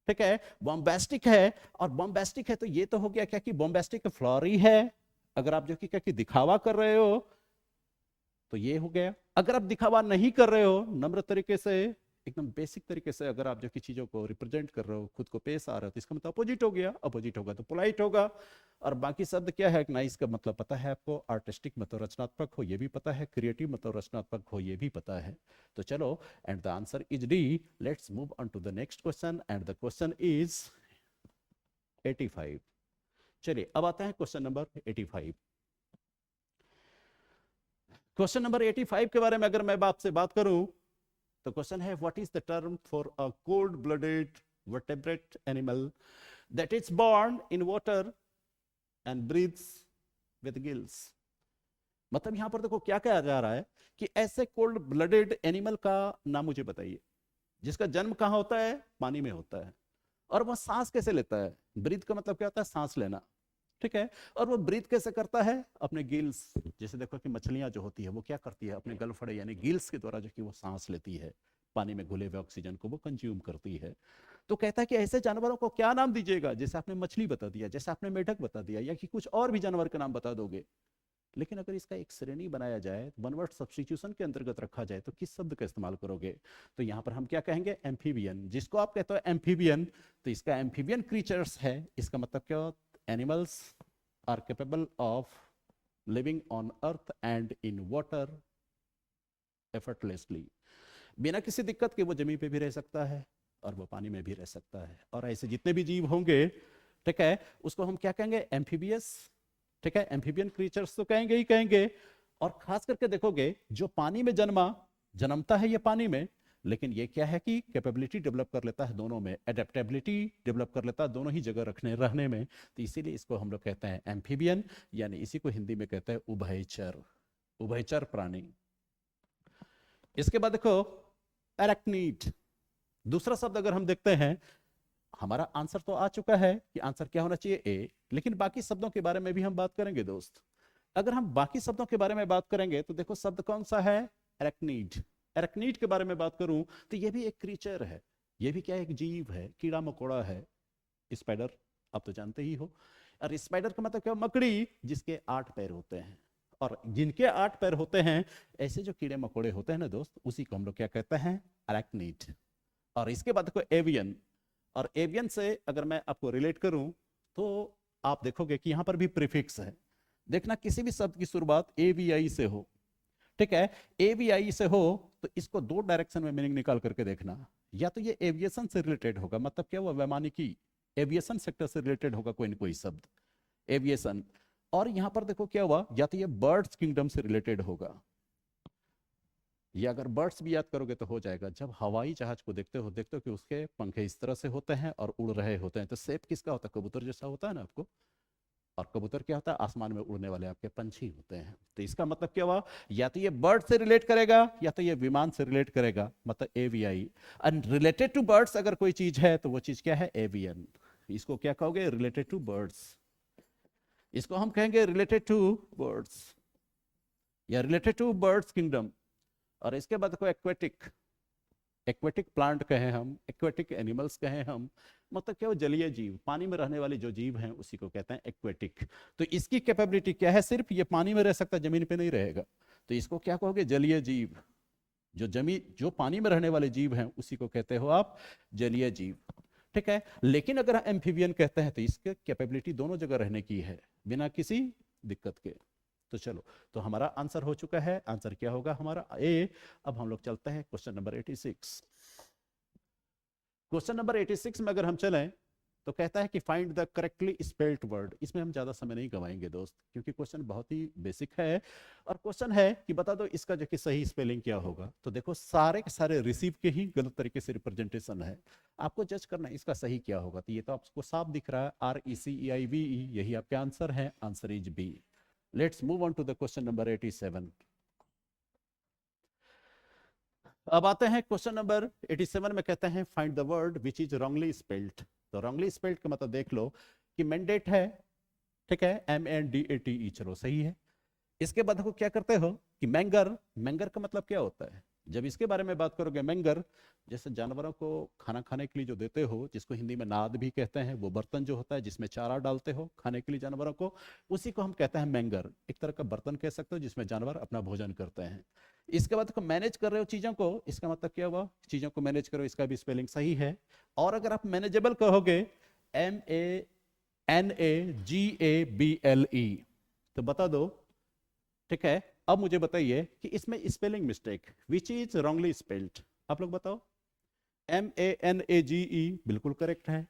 ठीक है, बॉम्बास्टिक है। और बॉम्बास्टिक है तो ये तो हो गया क्या कि बॉम्बास्टिक फ्लॉरी है। अगर आप जो कि क्या कि दिखावा कर रहे हो तो ये हो गया। अगर आप दिखावा नहीं कर रहे हो, नम्र तरीके से, एकदम बेसिक तरीके से अगर आप जो कि चीजों को रिप्रेजेंट कर रहे हो, खुद को पेश आ रहे हो, तो इसका मतलब अपोजिट हो गया। अपोजिट होगा तो पोलाइट होगा। और बाकी शब्द क्या है? नाइस का मतलब पता है आपको, आर्टिस्टिक मतलब रचनात्मक हो ये भी पता है, क्रिएटिव मतलब रचनात्मक हो ये भी पता है। तो चलो, and the answer is D. Let's move on to the next question, and the question is 85। चलिए अब आता है क्वेश्चन नंबर 85। क्वेश्चन नंबर 85 के बारे में अगर मैं आपसे बात करूं, तो क्वेश्चन है what is the term for a cold blooded vertebrate animal that is born in water and breathes with gills. मतलब यहां पर देखो क्या कहा जा रहा है कि ऐसे कोल्ड ब्लडेड एनिमल का नाम मुझे बताइए जिसका जन्म कहां होता है? पानी में होता है। और वह सांस कैसे लेता है? ब्रीथ का मतलब क्या होता है? सांस लेना। ठीक है। और वो ब्रीथ कैसे करता है? अपने गिल्स। जैसे देखो कि मछलियां जो होती है वो क्या करती है? अपने गलफड़े यानी गिल्स के द्वारा जो कि वो सांस लेती है, पानी में घुले हुए ऑक्सीजन को वो कंज्यूम करती है। तो कहता है कि ऐसे जानवरों को क्या नाम दीजिएगा? जैसे आपने मछली बता दिया, जैसे आपने मेढक बता दिया, या कि कुछ और भी जानवर का नाम बता दोगे। लेकिन अगर इसका एक श्रेणी बनाया जाए, वन वर्ड सब्स्टिट्यूशन के अंतर्गत रखा जाए, तो किस शब्द का इस्तेमाल करोगे? तो यहां पर हम क्या कहेंगे? एम्फीबियन। जिसको आप कहते हो एम्फीबियन, तो इसका एम्फीबियन क्रीचर्स है। इसका मतलब क्या? Animals are capable of living on earth and in water effortlessly. बिना किसी दिक्कत के वो जमीन पे भी रह सकता है और वो पानी में भी रह सकता है। और ऐसे जितने भी जीव होंगे, ठीक है, उसको हम क्या कहेंगे? एम्फीबियस। ठीक है, एम्फीबियन क्रीचर्स तो कहेंगे ही कहेंगे। और खास करके देखोगे जो पानी में जन्मता है ये पानी में, लेकिन ये क्या है कि कैपेबिलिटी डेवलप कर लेता है दोनों में, एडेप्टेबिलिटी डेवलप कर लेता है दोनों ही जगह रखने रहने में। तो इसीलिए इसको हम लोग कहते हैं एम्फीबियन, यानी इसी को हिंदी में कहते हैं उभयचर, उभयचर प्राणी। इसके बाद देखो एरेक्नीड, दूसरा शब्द अगर हम देखते हैं, हमारा आंसर तो आ चुका है कि आंसर क्या होना चाहिए? ए। लेकिन बाकी शब्दों के बारे में भी हम बात करेंगे दोस्त। अगर हम बाकी शब्दों के बारे में बात करेंगे तो देखो शब्द कौन सा है? एरेक्नीड। एरेक्नीड के बारे में बात करूं तो ये भी एक क्रीचर है। ये भी क्या है? एक जीव है, कीड़ा मकोड़ा है। स्पाइडर आप तो जानते ही हो। और स्पाइडर का मतलब क्या? मकड़ी, जिसके 8 पैर होते हैं। और जिनके 8 पैर होते हैं, ऐसे जो कीड़े मकोड़े होते हैं ना दोस्त, उसी को हम लोग क्या कहते हैं? एरेक्नीड। और इसके बाद देखो एवियन। और एवियन से अगर मैं आपको रिलेट करूं तो आप देखोगे कि यहां पर भी प्रीफिक्स है। देखना किसी भी शब्द की शुरुआत एवीआई से हो, ठीक है, एवीआई से हो, तो इसको 2 डायरेक्शन में मीनिंग निकाल करके देखना। या तो ये एविएशन से रिलेटेड होगा, मतलब क्या हुआ? वैमानिकी, एविएशन सेक्टर से रिलेटेड होगा कोई ना कोई शब्द, एविएशन। और यहां पर देखो क्या हुआ? या तो ये बर्ड्स किंगडम से रिलेटेड होगा। या अगर बर्ड्स भी याद करोगे तो हो जाएगा। जब हवाई जहाज को देखते हो कि उसके पंखे इस तरह से होते हैं और उड़ रहे होते हैं, तो शेप किसका होता है? कबूतर जैसा होता है ना आपको। और कबूतर क्या होता है? आसमान में उड़ने वाले आपके पंछी होते हैं। तो इसका मतलब क्या हुआ? या तो ये बर्ड से रिलेट करेगा या तो ये विमान से रिलेट करेगा, मतलब avi. And related to birds अगर कोई चीज है तो वो चीज क्या है? एवियन। इसको क्या कहोगे? Related to birds. इसको हम कहेंगे रिलेटेड टू बर्ड्स या रिलेटेड टू बर्ड्स किंगडम। और इसके बाद देखो एक्वेटिक, एक्वेटिक प्लांट कहें हम, एक्वेटिक एनिमल्स कहें हम, मतलब क्या? वो जलीय जीव, पानी में रहने वाले जो जीव हैं उसी को कहते हैं एक्वेटिक। तो इसकी कैपेबिलिटी क्या है? सिर्फ ये पानी में रह सकता है, जमीन पे नहीं रहेगा। तो इसको क्या कहोगे? जलीय जीव। जो पानी में रहने वाले जीव हैं उसी को कहते हो आप जलीय जीव। ठीक है। लेकिन अगर एम्फीबियन कहते हैं तो इसके कैपेबिलिटी दोनों जगह रहने की है, बिना किसी दिक्कत के। तो चलो, तो हमारा आंसर हो चुका है। आंसर क्या होगा हमारा? ए। अब हम लोग चलते हैं क्वेश्चन नंबर 86। क्वेश्चन नंबर 86 में अगर हम चलें तो कहता है कि find the correctly spelled word. इसमें हम ज्यादा समय नहीं गवाएंगे दोस्त, क्योंकि क्वेश्चन बहुत ही बेसिक है। और क्वेश्चन है कि बता दो इसका जो कि सही स्पेलिंग क्या होगा। तो देखो सारे के सारे रिसीव के ही गलत तरीके से रिप्रेजेंटेशन है, आपको जज करना है इसका सही क्या होगा। तो ये तो आपको साफ दिख रहा है, RECEIVE, यही आपके आंसर है। Answer is B. Let's move on to the question number 87। अब आते हैं क्वेश्चन नंबर 87 में, कहते हैं find the word which is wrongly spelled. तो रॉन्गली स्पेल्ड का मतलब देख लो कि मैंडेट है, ठीक है, MANDATE, चलो सही है। इसके बाद देखो क्या करते हो कि मैंगर। मैंगर का मतलब क्या होता है, जब इसके बारे में बात करोगे, मैंगर जैसे जानवरों को खाना खाने के लिए जो देते हो, जिसको हिंदी में नाद भी कहते हैं, वो बर्तन जो होता है जिसमें चारा डालते हो खाने के लिए जानवरों को, उसी को हम कहते हैं मैंगर। एक तरह का बर्तन कह सकते हो जिसमें जानवर अपना भोजन करते हैं। इसके बाद देखो मैनेज कर रहे हो चीजों को, इसका मतलब क्या हुआ, चीजों को मैनेज करो, इसका भी स्पेलिंग सही है। और अगर आप मैनेजेबल कहोगे, MANAGABLE, तो बता दो, ठीक है। अब मुझे बताइए कि इसमें spelling mistake which is wrongly spelled, आप लोग बताओ। MANAGE बिल्कुल करेक्ट है।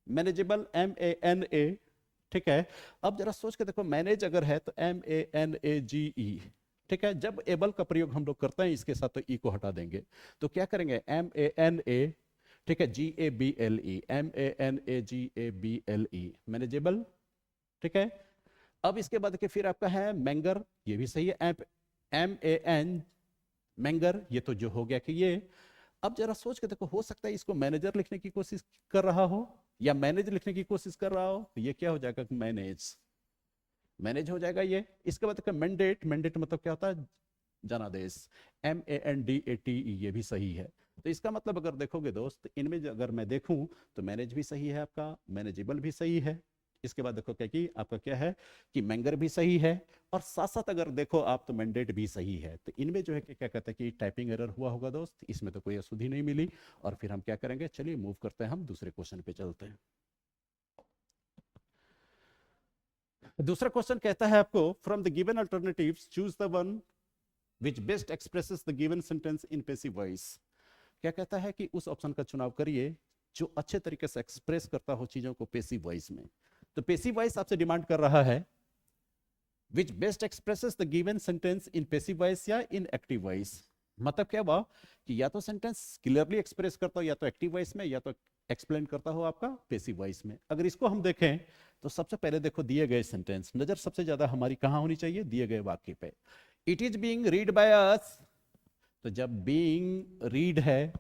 मैनेजेबल MANA, ठीक है। अब जरा सोच के देखो, मैनेज अगर है तो MANAGE, ठीक है। जब एबल का प्रयोग हम लोग करते हैं इसके साथ तो ई को हटा देंगे, तो क्या करेंगे, MANA, ठीक है, GABLE, MANAGABLE, मैनेजेबल, ठीक है। अब इसके बाद के फिर आपका है मैंगर, ये भी सही है, MAN, मैंगर, ये तो जो हो गया कि ये। अब जरा सोच के देखो, हो सकता है इसको मैनेजर लिखने की कोशिश कर रहा हो या मैनेज लिखने की कोशिश कर रहा हो, तो ये क्या हो जाएगा, मैनेज, मैनेज हो जाएगा ये। इसके बाद मैंडेट, मैंडेट मतलब क्या होता है, जनादेश, MANDATE, ये भी सही है। तो इसका मतलब अगर देखोगे दोस्त, इनमें अगर मैं देखूं तो मैनेज भी सही है आपका, मैनेजेबल भी सही है। इसके बाद देखो क्या कि आपका क्या है कि मैंगर भी सही है, और साथ साथ अगर देखो आप तो मैंडेट भी सही है। तो इनमें जो है कि क्या कहते हैं कि टाइपिंग एरर हुआ होगा दोस्त, इसमें तो कोई अशुद्धि नहीं मिली। और फिर हम क्या करेंगे, चलिए मूव करते हैं, हम दूसरे क्वेश्चन पे चलते हैं। दूसरा क्वेश्चन कहता है आपको, from the given alternatives choose the one which best expresses the given sentence in passive voice। क्या कहता है कि उस ऑप्शन का चुनाव करिए जो अच्छे तरीके से एक्सप्रेस करता हो चीजों को पेसिव वॉइस में। तो पेसिव वॉइस आपसे डिमांड कर रहा है which best expresses the given sentence in passive voice या in active voice। मतलब क्या हुआ कि या तो सेंटेंस क्लियरली एक्सप्रेस करता हो या तो एक्टिव वॉइस में, या तो एक्सप्लेन करता हो आपका पेसिव वॉइस में। अगर इसको हम देखें तो सबसे पहले देखो दिए गए सेंटेंस, नजर सबसे ज्यादा हमारी कहां होनी चाहिए, दिए गए वाक्य पे। It is being read by us, तो जब बीइंग रीड है,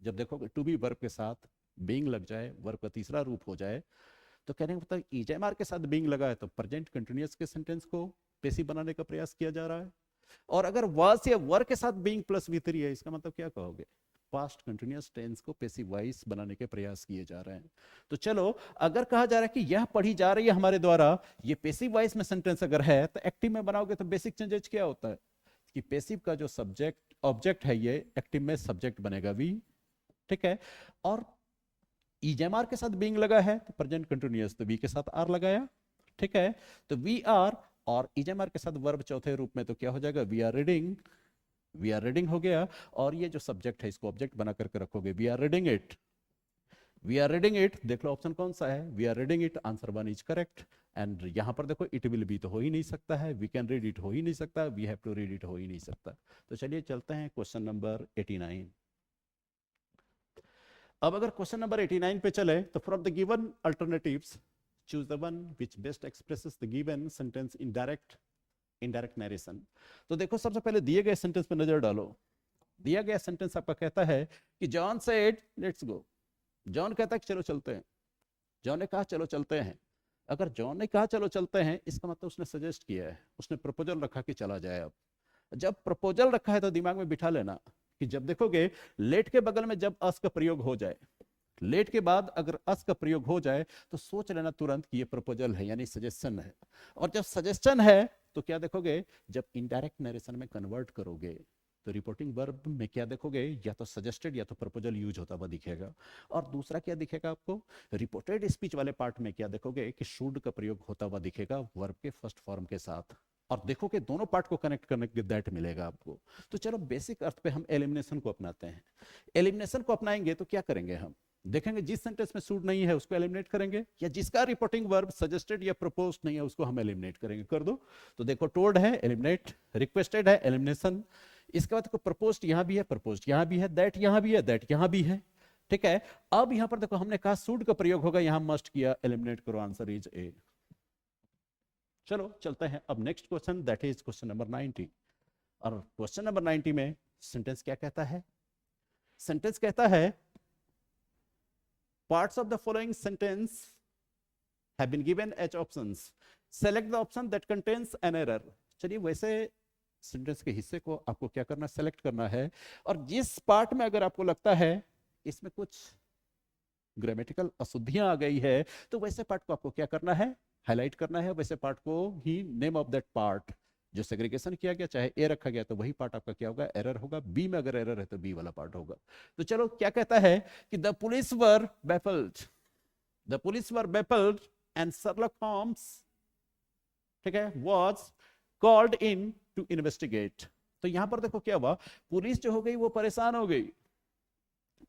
जब देखो टू बी वर्ब के साथ बीइंग लग जाए, वर्ब का तीसरा रूप हो जाए, तो कहने का मतलब ईजेएमआर के साथ बीइंग लगा है तो प्रेजेंट कंटिन्यूअस के सेंटेंस को पेसिव बनाने का प्रयास किया जा रहा है। और अगर वाज या वर के साथ बीइंग प्लस V3 है, इसका मतलब क्या कहोगे, पास्ट कंटिन्यूअस टेंस को पेसिव वॉइस बनाने के प्रयास किए जा रहे हैं। तो चलो, अगर कहा जा रहा है कि यह पढ़ी जा रही है हमारे द्वारा, ये पेसिव वॉइस में सेंटेंस अगर है, तो एक्टिव में बनाओगे तो बेसिक चेंजेस क्या होता है कि पेसिव का जो सब्जेक्ट ऑब्जेक्ट है, ये एक्टिव में सब्जेक्ट बनेगा वी, ठीक है। और ईजेएमआर के साथ बीइंग लगा है तो प्रेजेंट कंटिन्यूअस, तो वी के साथ आर लगाया, ठीक है। तो वी आर, और ईजेएमआर के साथ वर्ब चौथे रूप में, तो क्या हो जाएगा, we are reading, we are reading हो गया। और ये जो सब्जेक्ट है इसको ऑब्जेक्ट बना करके रखोगे, we are reading it, we are reading it. देख लो ऑप्शन कौन सा है, we are reading it, answer one is correct. And यहां पर देखो इट विल बी तो हो ही नहीं सकता है, वी कैन रीड इट हो ही नहीं सकता, we have to read it हो ही नहीं सकता। तो चलिए चलते हैं क्वेश्चन नंबर 89। अब अगर क्वेश्चन नंबर 89 पे चले तो from the given alternatives choose the one which best expresses the given sentence in direct narration. तो देखो सबसे पहले दिए गए सेंटेंस पे नजर डालो। दिया गया सेंटेंस आपका कहता है कि John said let's go. John कहता है कि चलो चलते हैं, जॉन ने कहा चलो चलते हैं। अगर जॉन ने कहा चलो चलते हैं, इसका मतलब उसने सजेस्ट किया है, उसने प्रपोजल रखा कि चला जाए। अब जब प्रपोजल रखा है तो दिमाग में बिठा लेना कि जब देखोगे लेट के बगल में जब अस का प्रयोग हो जाए, लेट के बाद अगर अस का प्रयोग हो जाए, तो सोच लेना तुरंत कि ये प्रपोजल है, यानी सजेशन है। और जब सजेशन है तो क्या देखोगे, जब इनडायरेक्ट नरेशन में कन्वर्ट करोगे तो रिपोर्टिंग वर्ब में क्या देखोगे, या तो सजेस्टेड या तो प्रपोजल यूज होता हुआ दिखेगा। और दूसरा क्या दिखेगा आपको, रिपोर्टेड स्पीच वाले पार्ट में क्या देखोगे कि शुड का प्रयोग होता हुआ दिखेगा वर्ब के फर्स्ट फॉर्म के साथ। और देखो कि दोनों पार्ट को कनेक्ट करने के दैट मिलेगा आपको। तो चलो बेसिक अर्थ पे हम एलिमिनेशन को अपनाते हैं। एलिमिनेशन को अपनाएंगे तो क्या करेंगे हम, देखेंगे जिस सेंटेंस में सूट नहीं है उसको एलिमिनेट करेंगे, या जिसका रिपोर्टिंग वर्ब सजेस्टेड या प्रपोज्ड नहीं है उसको हम एलिमिनेट करेंगे। कर दो। तो देखो टोल्ड है एलिमिनेट, रिक्वेस्टेड है एलिमिनेशन, इसके बाद देखो प्रपोज्ड यहां भी है, प्रपोज्ड यहां भी है, दैट यहां भी है, दैट यहां भी है। ठीक है, अब यहां पर देखो हमने कहा सूट का प्रयोग होगा, यहां मस्ट किया, एलिमिनेट करो, आंसर इज ए। चलो चलते हैं अब next question, that is question number 90। और क्वेश्चन नंबर 90 में सेंटेंस क्या कहता है? सेंटेंस कहता है parts of the following sentence have been given as options, select the option that contains an error। चलिए वैसे सेंटेंस के हिस्से को आपको क्या करना, सेलेक्ट करना है, और जिस पार्ट में अगर आपको लगता है इसमें कुछ ग्रामेटिकल अशुद्धियां आ गई है तो वैसे पार्ट को आपको क्या करना है, हाईलाइट करना है, वैसे पार्ट को ही नेम ऑफ दैट पार्ट जो सेग्रीगेशन किया गया, चाहे ए रखा गया तो वही पार्ट आपका क्या होगा, एरर होगा। बी में अगर एरर है तो बी वाला पार्ट होगा। तो चलो क्या कहता है कि the police were baffled, the police were baffled and Sherlock Holmes, ठीक है, was called in to investigate. तो यहां पर देखो क्या हुआ, पुलिस जो हो गई वो परेशान हो गई,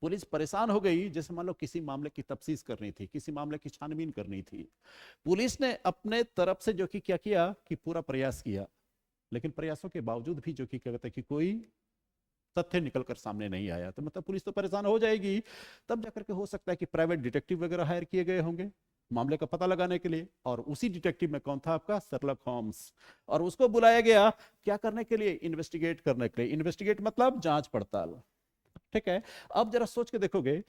पुलिस परेशान हो गई, जैसे मान लो किसी मामले की तफ्तीश करनी थी, किसी मामले की छानबीन करनी थी, पुलिस ने अपने तरफ से जो कि क्या किया कि पूरा प्रयास किया, लेकिन प्रयासों के बावजूद भी जो कि क्या कहते हैं कि कोई तथ्य निकलकर सामने नहीं आया, तो मतलब पुलिस तो परेशान हो जाएगी। तब जाकर के हो सकता है कि प्राइवेट डिटेक्टिव वगैरह हायर किए गए होंगे मामले का पता लगाने के लिए, और उसी डिटेक्टिव में कौन था, आपका शर्लक होम्स, और उसको बुलाया गया क्या करने के लिए, इन्वेस्टिगेट करने के लिए। इन्वेस्टिगेट मतलब जांच पड़ताल। ठीक है, अब जरा सोच के देखोगे,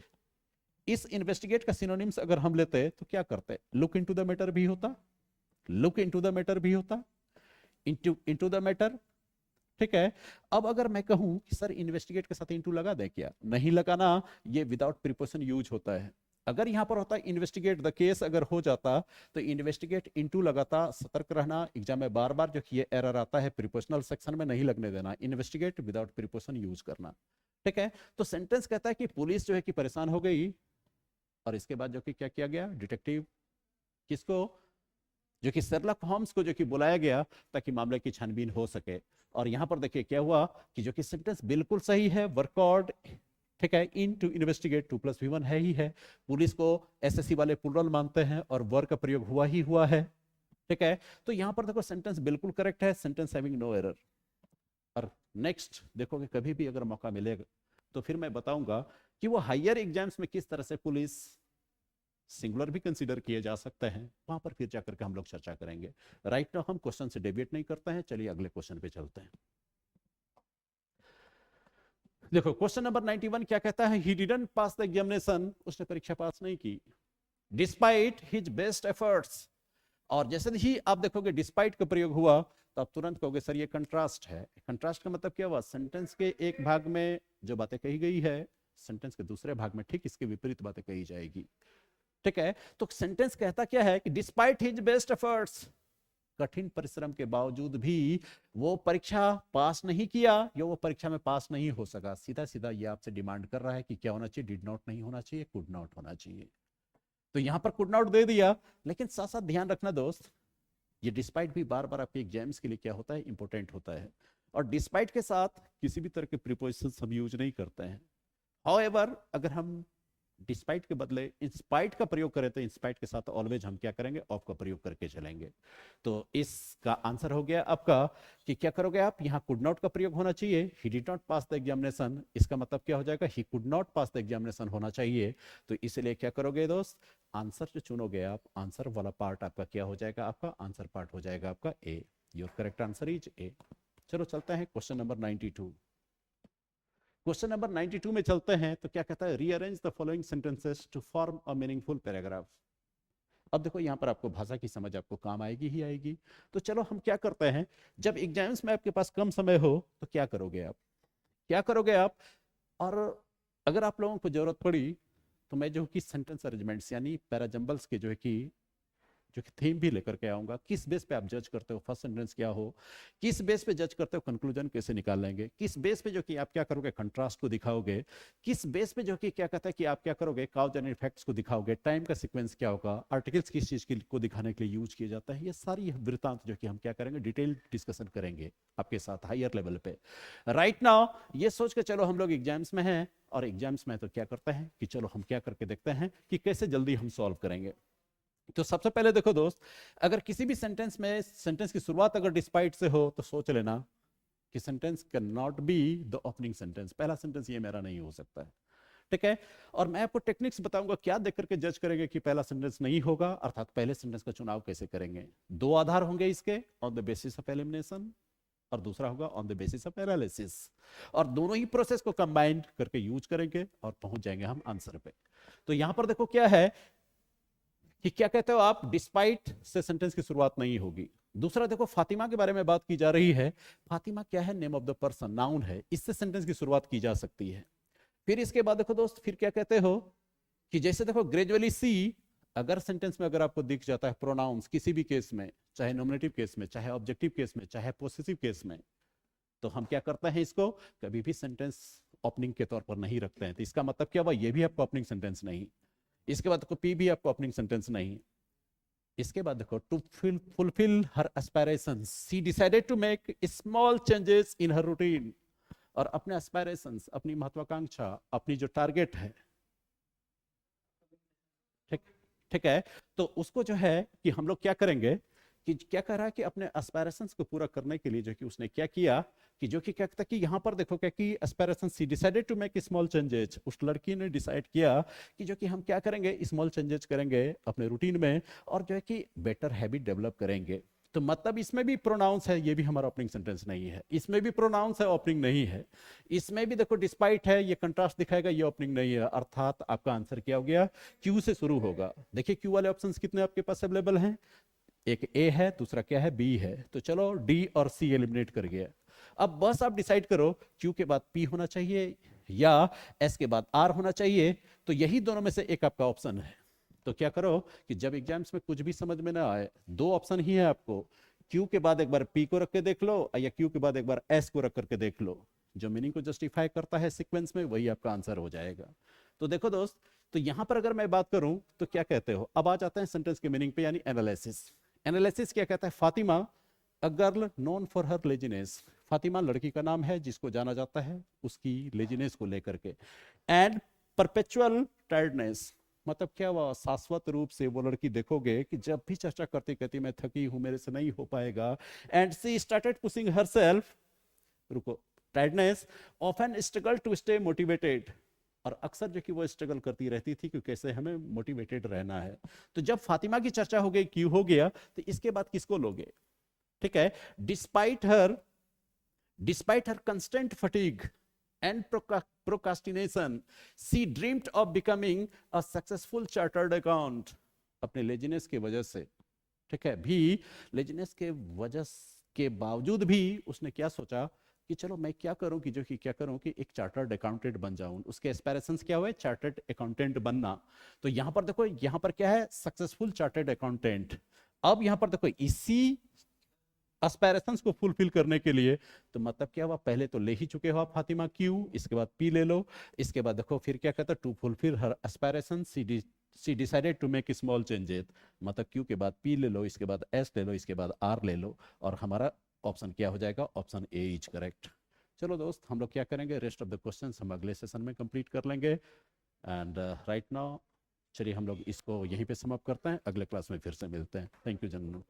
इस इन्वेस्टिगेट का सिनोनिम्स अगर हम लेते तो क्या करते, लुक इनटू द मैटर भी होता, लुक इनटू द मैटर भी होता, इनटू द मैटर। ठीक है, अब अगर मैं कहूं कि सर इन्वेस्टिगेट के साथ इनटू लगा दे, क्या नहीं लगाना, ये विदाउट प्रीपोजिशन यूज होता है। अगर यहां पर होता इन्वेस्टिगेट द केस, अगर हो जाता तो इन्वेस्टिगेट इनटू लगाता। सतर्क रहना, एग्जाम में बार बार जो ये एरर आता है, प्रीपोजिशनल सेक्शन में नहीं लगने देना, इन्वेस्टिगेट विदाउट प्रीपोजिशन यूज करना। ठीक है, तो सेंटेंस कहता है कि पुलिस जो है कि परेशान हो गई, और इसके बाद जो कि क्या किया गया, डिटेक्टिव किसको, जो कि शर्लक होम्स को जो कि बुलाया गया ताकि मामले की छानबीन हो सके। और यहां पर देखिए क्या हुआ कि जो कि सेंटेंस बिल्कुल सही है, वर्कआउट, ठीक है, इन टू इन्वेस्टिगेट 2 + V1 है ही है, पुलिस को एसएससी वाले प्लूरल मानते हैं और वर्क का प्रयोग हुआ ही हुआ है। ठीक है, तो यहां पर देखो सेंटेंस बिल्कुल करेक्ट है, सेंटेंस हैविंग नो एरर। और नेक्स्ट देखोगे कभी भी अगर मौका मिलेगा तो फिर मैं बताऊंगा कि वो हायर एग्जाम्स में किस तरह से पुलिस सिंगुलर भी कंसीडर किए जा सकते हैं, वहां पर फिर जाकर के हम लोग चर्चा करेंगे। राइट नाउ हम क्वेश्चन से डेविएट नहीं करते हैं, चलिए अगले क्वेश्चन पे चलते हैं। देखो क्वेश्चन नंबर 91 क्या कहता है, he didn't pass the examination, उसने परीक्षा पास नहीं की, डिस्पाइट हिज बेस्ट एफर्ट्स। और जैसे ही आप देखोगे डिस्पाइट का प्रयोग हुआ तो आप तुरंत कहोगे सर ये कंट्रास्ट है। कंट्रास्ट का मतलब क्या हुआ, सेंटेंस के एक भाग में जो बातें कही गई है, सेंटेंस के दूसरे भाग में ठीक इसके विपरीत बातें कही जाएगी। ठीक है, तो सेंटेंस कहता क्या है कि डिस्पाइट हिज बेस्ट एफर्ट्स, कठिन परिश्रम के बावजूद भी वो परीक्षा पास नहीं किया, या वो परीक्षा में पास नहीं हो सका। सीधा सीधा ये आपसे डिमांड कर रहा है कि क्या होना चाहिए, डिड नॉट नहीं होना चाहिए, कुड नॉट होना चाहिए। तो यहां पर कुड नॉट दे दिया, लेकिन साथ साथ ध्यान रखना दोस्त, ये डिस्पाइट भी बार बार आपके एग्जाम्स के लिए क्या होता है, इंपॉर्टेंट होता है। और डिस्पाइट के साथ किसी भी तरह के प्रीपोजिशंस हम यूज नहीं करते हैं। हाउएवर अगर हम डिस्पाइट के बदले इंस्पाइट का प्रयोग करें तो इंस्पाइट के साथ ऑलवेज हम क्या करेंगे, ऑफ का प्रयोग करके चलेंगे। तो इसका आंसर हो गया आपका कि क्या करोगे आप, यहाँ कुड नॉट का प्रयोग होना चाहिए, he did not pass the examination, इसका मतलब क्या हो जाएगा, he could not pass the examination होना चाहिए। तो इसलिए क्या करोगे दोस्त, आंसर जो चुनोगे आप, आंसर वाला पार्ट आपका क्या हो जाएगा, आपका आंसर पार्ट हो जाएगा आपका A. Your correct answer is A. चलो चलते हैं क्वेश्चन नंबर 92। क्वेश्चन नंबर 92 में चलते हैं तो क्या कहता है, rearrange the following sentences to form a meaningful paragraph. अब देखो यहां पर आपको भाषा की समझ आपको काम आएगी ही आएगी। तो चलो हम क्या करते हैं, जब एग्जाम्स में आपके पास कम समय हो तो क्या करोगे आप, क्या करोगे आप, और अगर आप लोगों को जरूरत पड़ी तो मैं जो कि सेंटेंस अरेंजमेंट्स यानी पैराजंबल्स के जो है कि जो कि थीम भी लेकर के आऊंगा। किस बेस पे आप जज करते हो फर्स्ट सेंटेंस क्या हो, किस बेस पे जज करते हो कंक्लूजन कैसे निकाल लेंगे, किस बेस पे जो कि आप क्या करोगे कंट्रास्ट को दिखाओगे, किस बेस पे जो कि क्या कहता है कि आप क्या करोगे काउज एंड इफेक्ट्स को दिखाओगे, टाइम का सीक्वेंस क्या होगा, आर्टिकल्स किस चीज को दिखाने के लिए यूज किया जाता है, ये सारी वृत्तांत जो कि हम क्या करेंगे डिटेल डिस्कशन करेंगे आपके साथ हायर लेवल पे। राइट नाउ ये सोच के चलो हम लोग एग्जाम्स में हैं, और एग्जाम्स में तो क्या करते हैं कि चलो हम क्या करके देखते हैं कि कैसे जल्दी हम सॉल्व करेंगे। तो सबसे पहले देखो दोस्त, अगर किसी भी सेंटेंस में सेंटेंस की शुरुआत अगर डिस्पाइट से हो तो सोच लेना कि sentence can not be the opening sentence, पहला सेंटेंस ये मेरा नहीं हो सकता है। ठीक है, और मैं आपको टेक्निक्स बताऊंगा क्या देख करके जज करेंगे कि पहला सेंटेंस नहीं होगा, अर्थात पहले सेंटेंस का चुनाव कैसे करेंगे। दो आधार होंगे इसके, on the basis of elimination, और दूसरा होगा on the basis of analysis, और दोनों ही प्रोसेस को कंबाइन करके यूज करेंगे और पहुंच जाएंगे हम आंसर पे। तो यहां पर देखो क्या है कि क्या कहते हो आप, डिस्पाइट से सेंटेंस की शुरुआत नहीं होगी। दूसरा देखो फातिमा के बारे में बात की जा रही है, फातिमा क्या है, name of the person, noun है, इससे सेंटेंस की शुरुआत की जा सकती है। फिर इसके बाद देखो दोस्त, फिर क्या कहते हो कि जैसे देखो ग्रेजुअली सी, अगर सेंटेंस में अगर आपको दिख जाता है प्रोनाउंस किसी भी केस में, चाहे नॉमिनेटिव केस में, चाहे ऑब्जेक्टिव केस में, चाहे पोसेसिव केस में, तो हम क्या करते हैं इसको कभी भी सेंटेंस ओपनिंग के तौर पर नहीं रखते हैं। तो इसका मतलब क्या हुआ, ये भी आपका ओपनिंग सेंटेंस नहीं। इसके बाद देखो पी भी आपका ओपनिंग सेंटेंस नहीं। इसके बाद देखो to fulfil her aspirations she decided to make small changes in her routine, और अपने एस्पायरेशंस, अपनी महत्वाकांक्षा, अपनी जो टारगेट है, ठीक ठीक है, तो उसको जो है कि हम लोग क्या करेंगे कि क्या कह रहा है कि अपने एस्पायरेशंस को पूरा करने के लिए जो कि उसने क्या किया कि जो कि क्या कहता कि यहां पर देखो क्या कि aspiration she decided to make small changes, उस लड़की ने डिसाइड किया कि जो कि हम क्या करेंगे स्मॉल चेंजेस करेंगे अपने रूटीन में, और जो है कि बेटर हैबिट डेवलप करेंगे। तो मतलब इसमें भी प्रोनाउंस है, ये भी हमारा ओपनिंग सेंटेंस नहीं है, इसमें भी प्रोनाउंस है, ओपनिंग नहीं है, इसमें भी देखो डिस्पाइट है, ये कंट्रास्ट दिखाएगा, ये ओपनिंग नहीं है, अर्थात आपका आंसर क्या हो गया, क्यू से शुरू होगा। देखिए क्यू वाले ऑप्शंस कितने आपके पास अवेलेबल हैं, एक ए है, दूसरा क्या है बी है, तो चलो डी और सी एलिमिनेट कर गया। अब बस आप डिसाइड करो क्यू के बाद पी होना चाहिए या एस के बाद आर होना चाहिए, तो यही दोनों में से एक आपका ऑप्शन है। तो क्या करो कि जब एग्जाम्स में कुछ भी समझ में ना आए, दो ऑप्शन ही है आपको, क्यू के बाद एक बार पी को रख के देख लो या क्यू के बाद एक बार एस को रख करके देख लो, जो मीनिंग को जस्टिफाई करता है सीक्वेंस में वही आपका आंसर हो जाएगा। तो देखो दोस्त, तो यहां पर अगर मैं बात करूं तो क्या कहते हो, अब आ जाते हैं सेंटेंस के मीनिंग पे यानी एनालिसिस। एनालिसिस क्या कहता है, Fatima a girl known for her laziness, Fatima लड़की का नाम है जिसको जाना जाता है उसकी लेजीनेस को लेकर के, एंड परपेचुअल टायर्डनेस, मतलब क्या हुआ, शाश्वत रूप से वो लड़की देखोगे कि जब भी चर्चा करती कहती मैं थकी हूं, मेरे से नहीं हो पाएगा, and she started pushing herself, रुको, tiredness often struggle to stay motivated, और अक्सर जो कि वो स्ट्रगल करती रहती थी कि कैसे हमें मोटिवेटेड रहना है। तो जब फातिमा की चर्चा हो गई, क्यों हो गया, तो इसके बाद किसको लोगे, ठीक है, despite her constant fatigue and procrastination she dreamed of becoming a successful chartered account, अपने लेजीनेस की वजह से, ठीक है, भी लेजीनेस के वजह के बावजूद भी उसने क्या सोचा कि चलो मैं क्या करूं कि जो कि क्या करूं कि एक चार्टर्ड अकाउंटेंट बन जाऊं, उसके एस्पिरेशंस क्या हुए, चार्टर्ड अकाउंटेंट बनना। तो यहां पर देखो, यहां पर क्या है, सक्सेसफुल चार्टर्ड अकाउंटेंट। अब यहां पर देखो इसी एस्पिरेशंस को फुलफिल करने के लिए, तो मतलब क्या हुआ, पहले तो ले ही चुके हो आप फातिमा क्यू, इसके बाद पी ले लो, इसके बाद देखो फिर क्या कहता है, to fulfil her aspiration she decided to make small changes, मतलब क्यू के बाद पी ले लो, इसके बाद एस ले लो, इसके बाद आर ले लो, और हमारा ऑप्शन क्या हो जाएगा, ऑप्शन ए इज करेक्ट। चलो दोस्त, हम लोग क्या करेंगे, रेस्ट ऑफ द क्वेश्चंस हम अगले सेशन में कंप्लीट कर लेंगे। एंड राइट नाउ चलिए हम लोग इसको यहीं पे समाप्त करते हैं, अगले क्लास में फिर से मिलते हैं। Thank you general.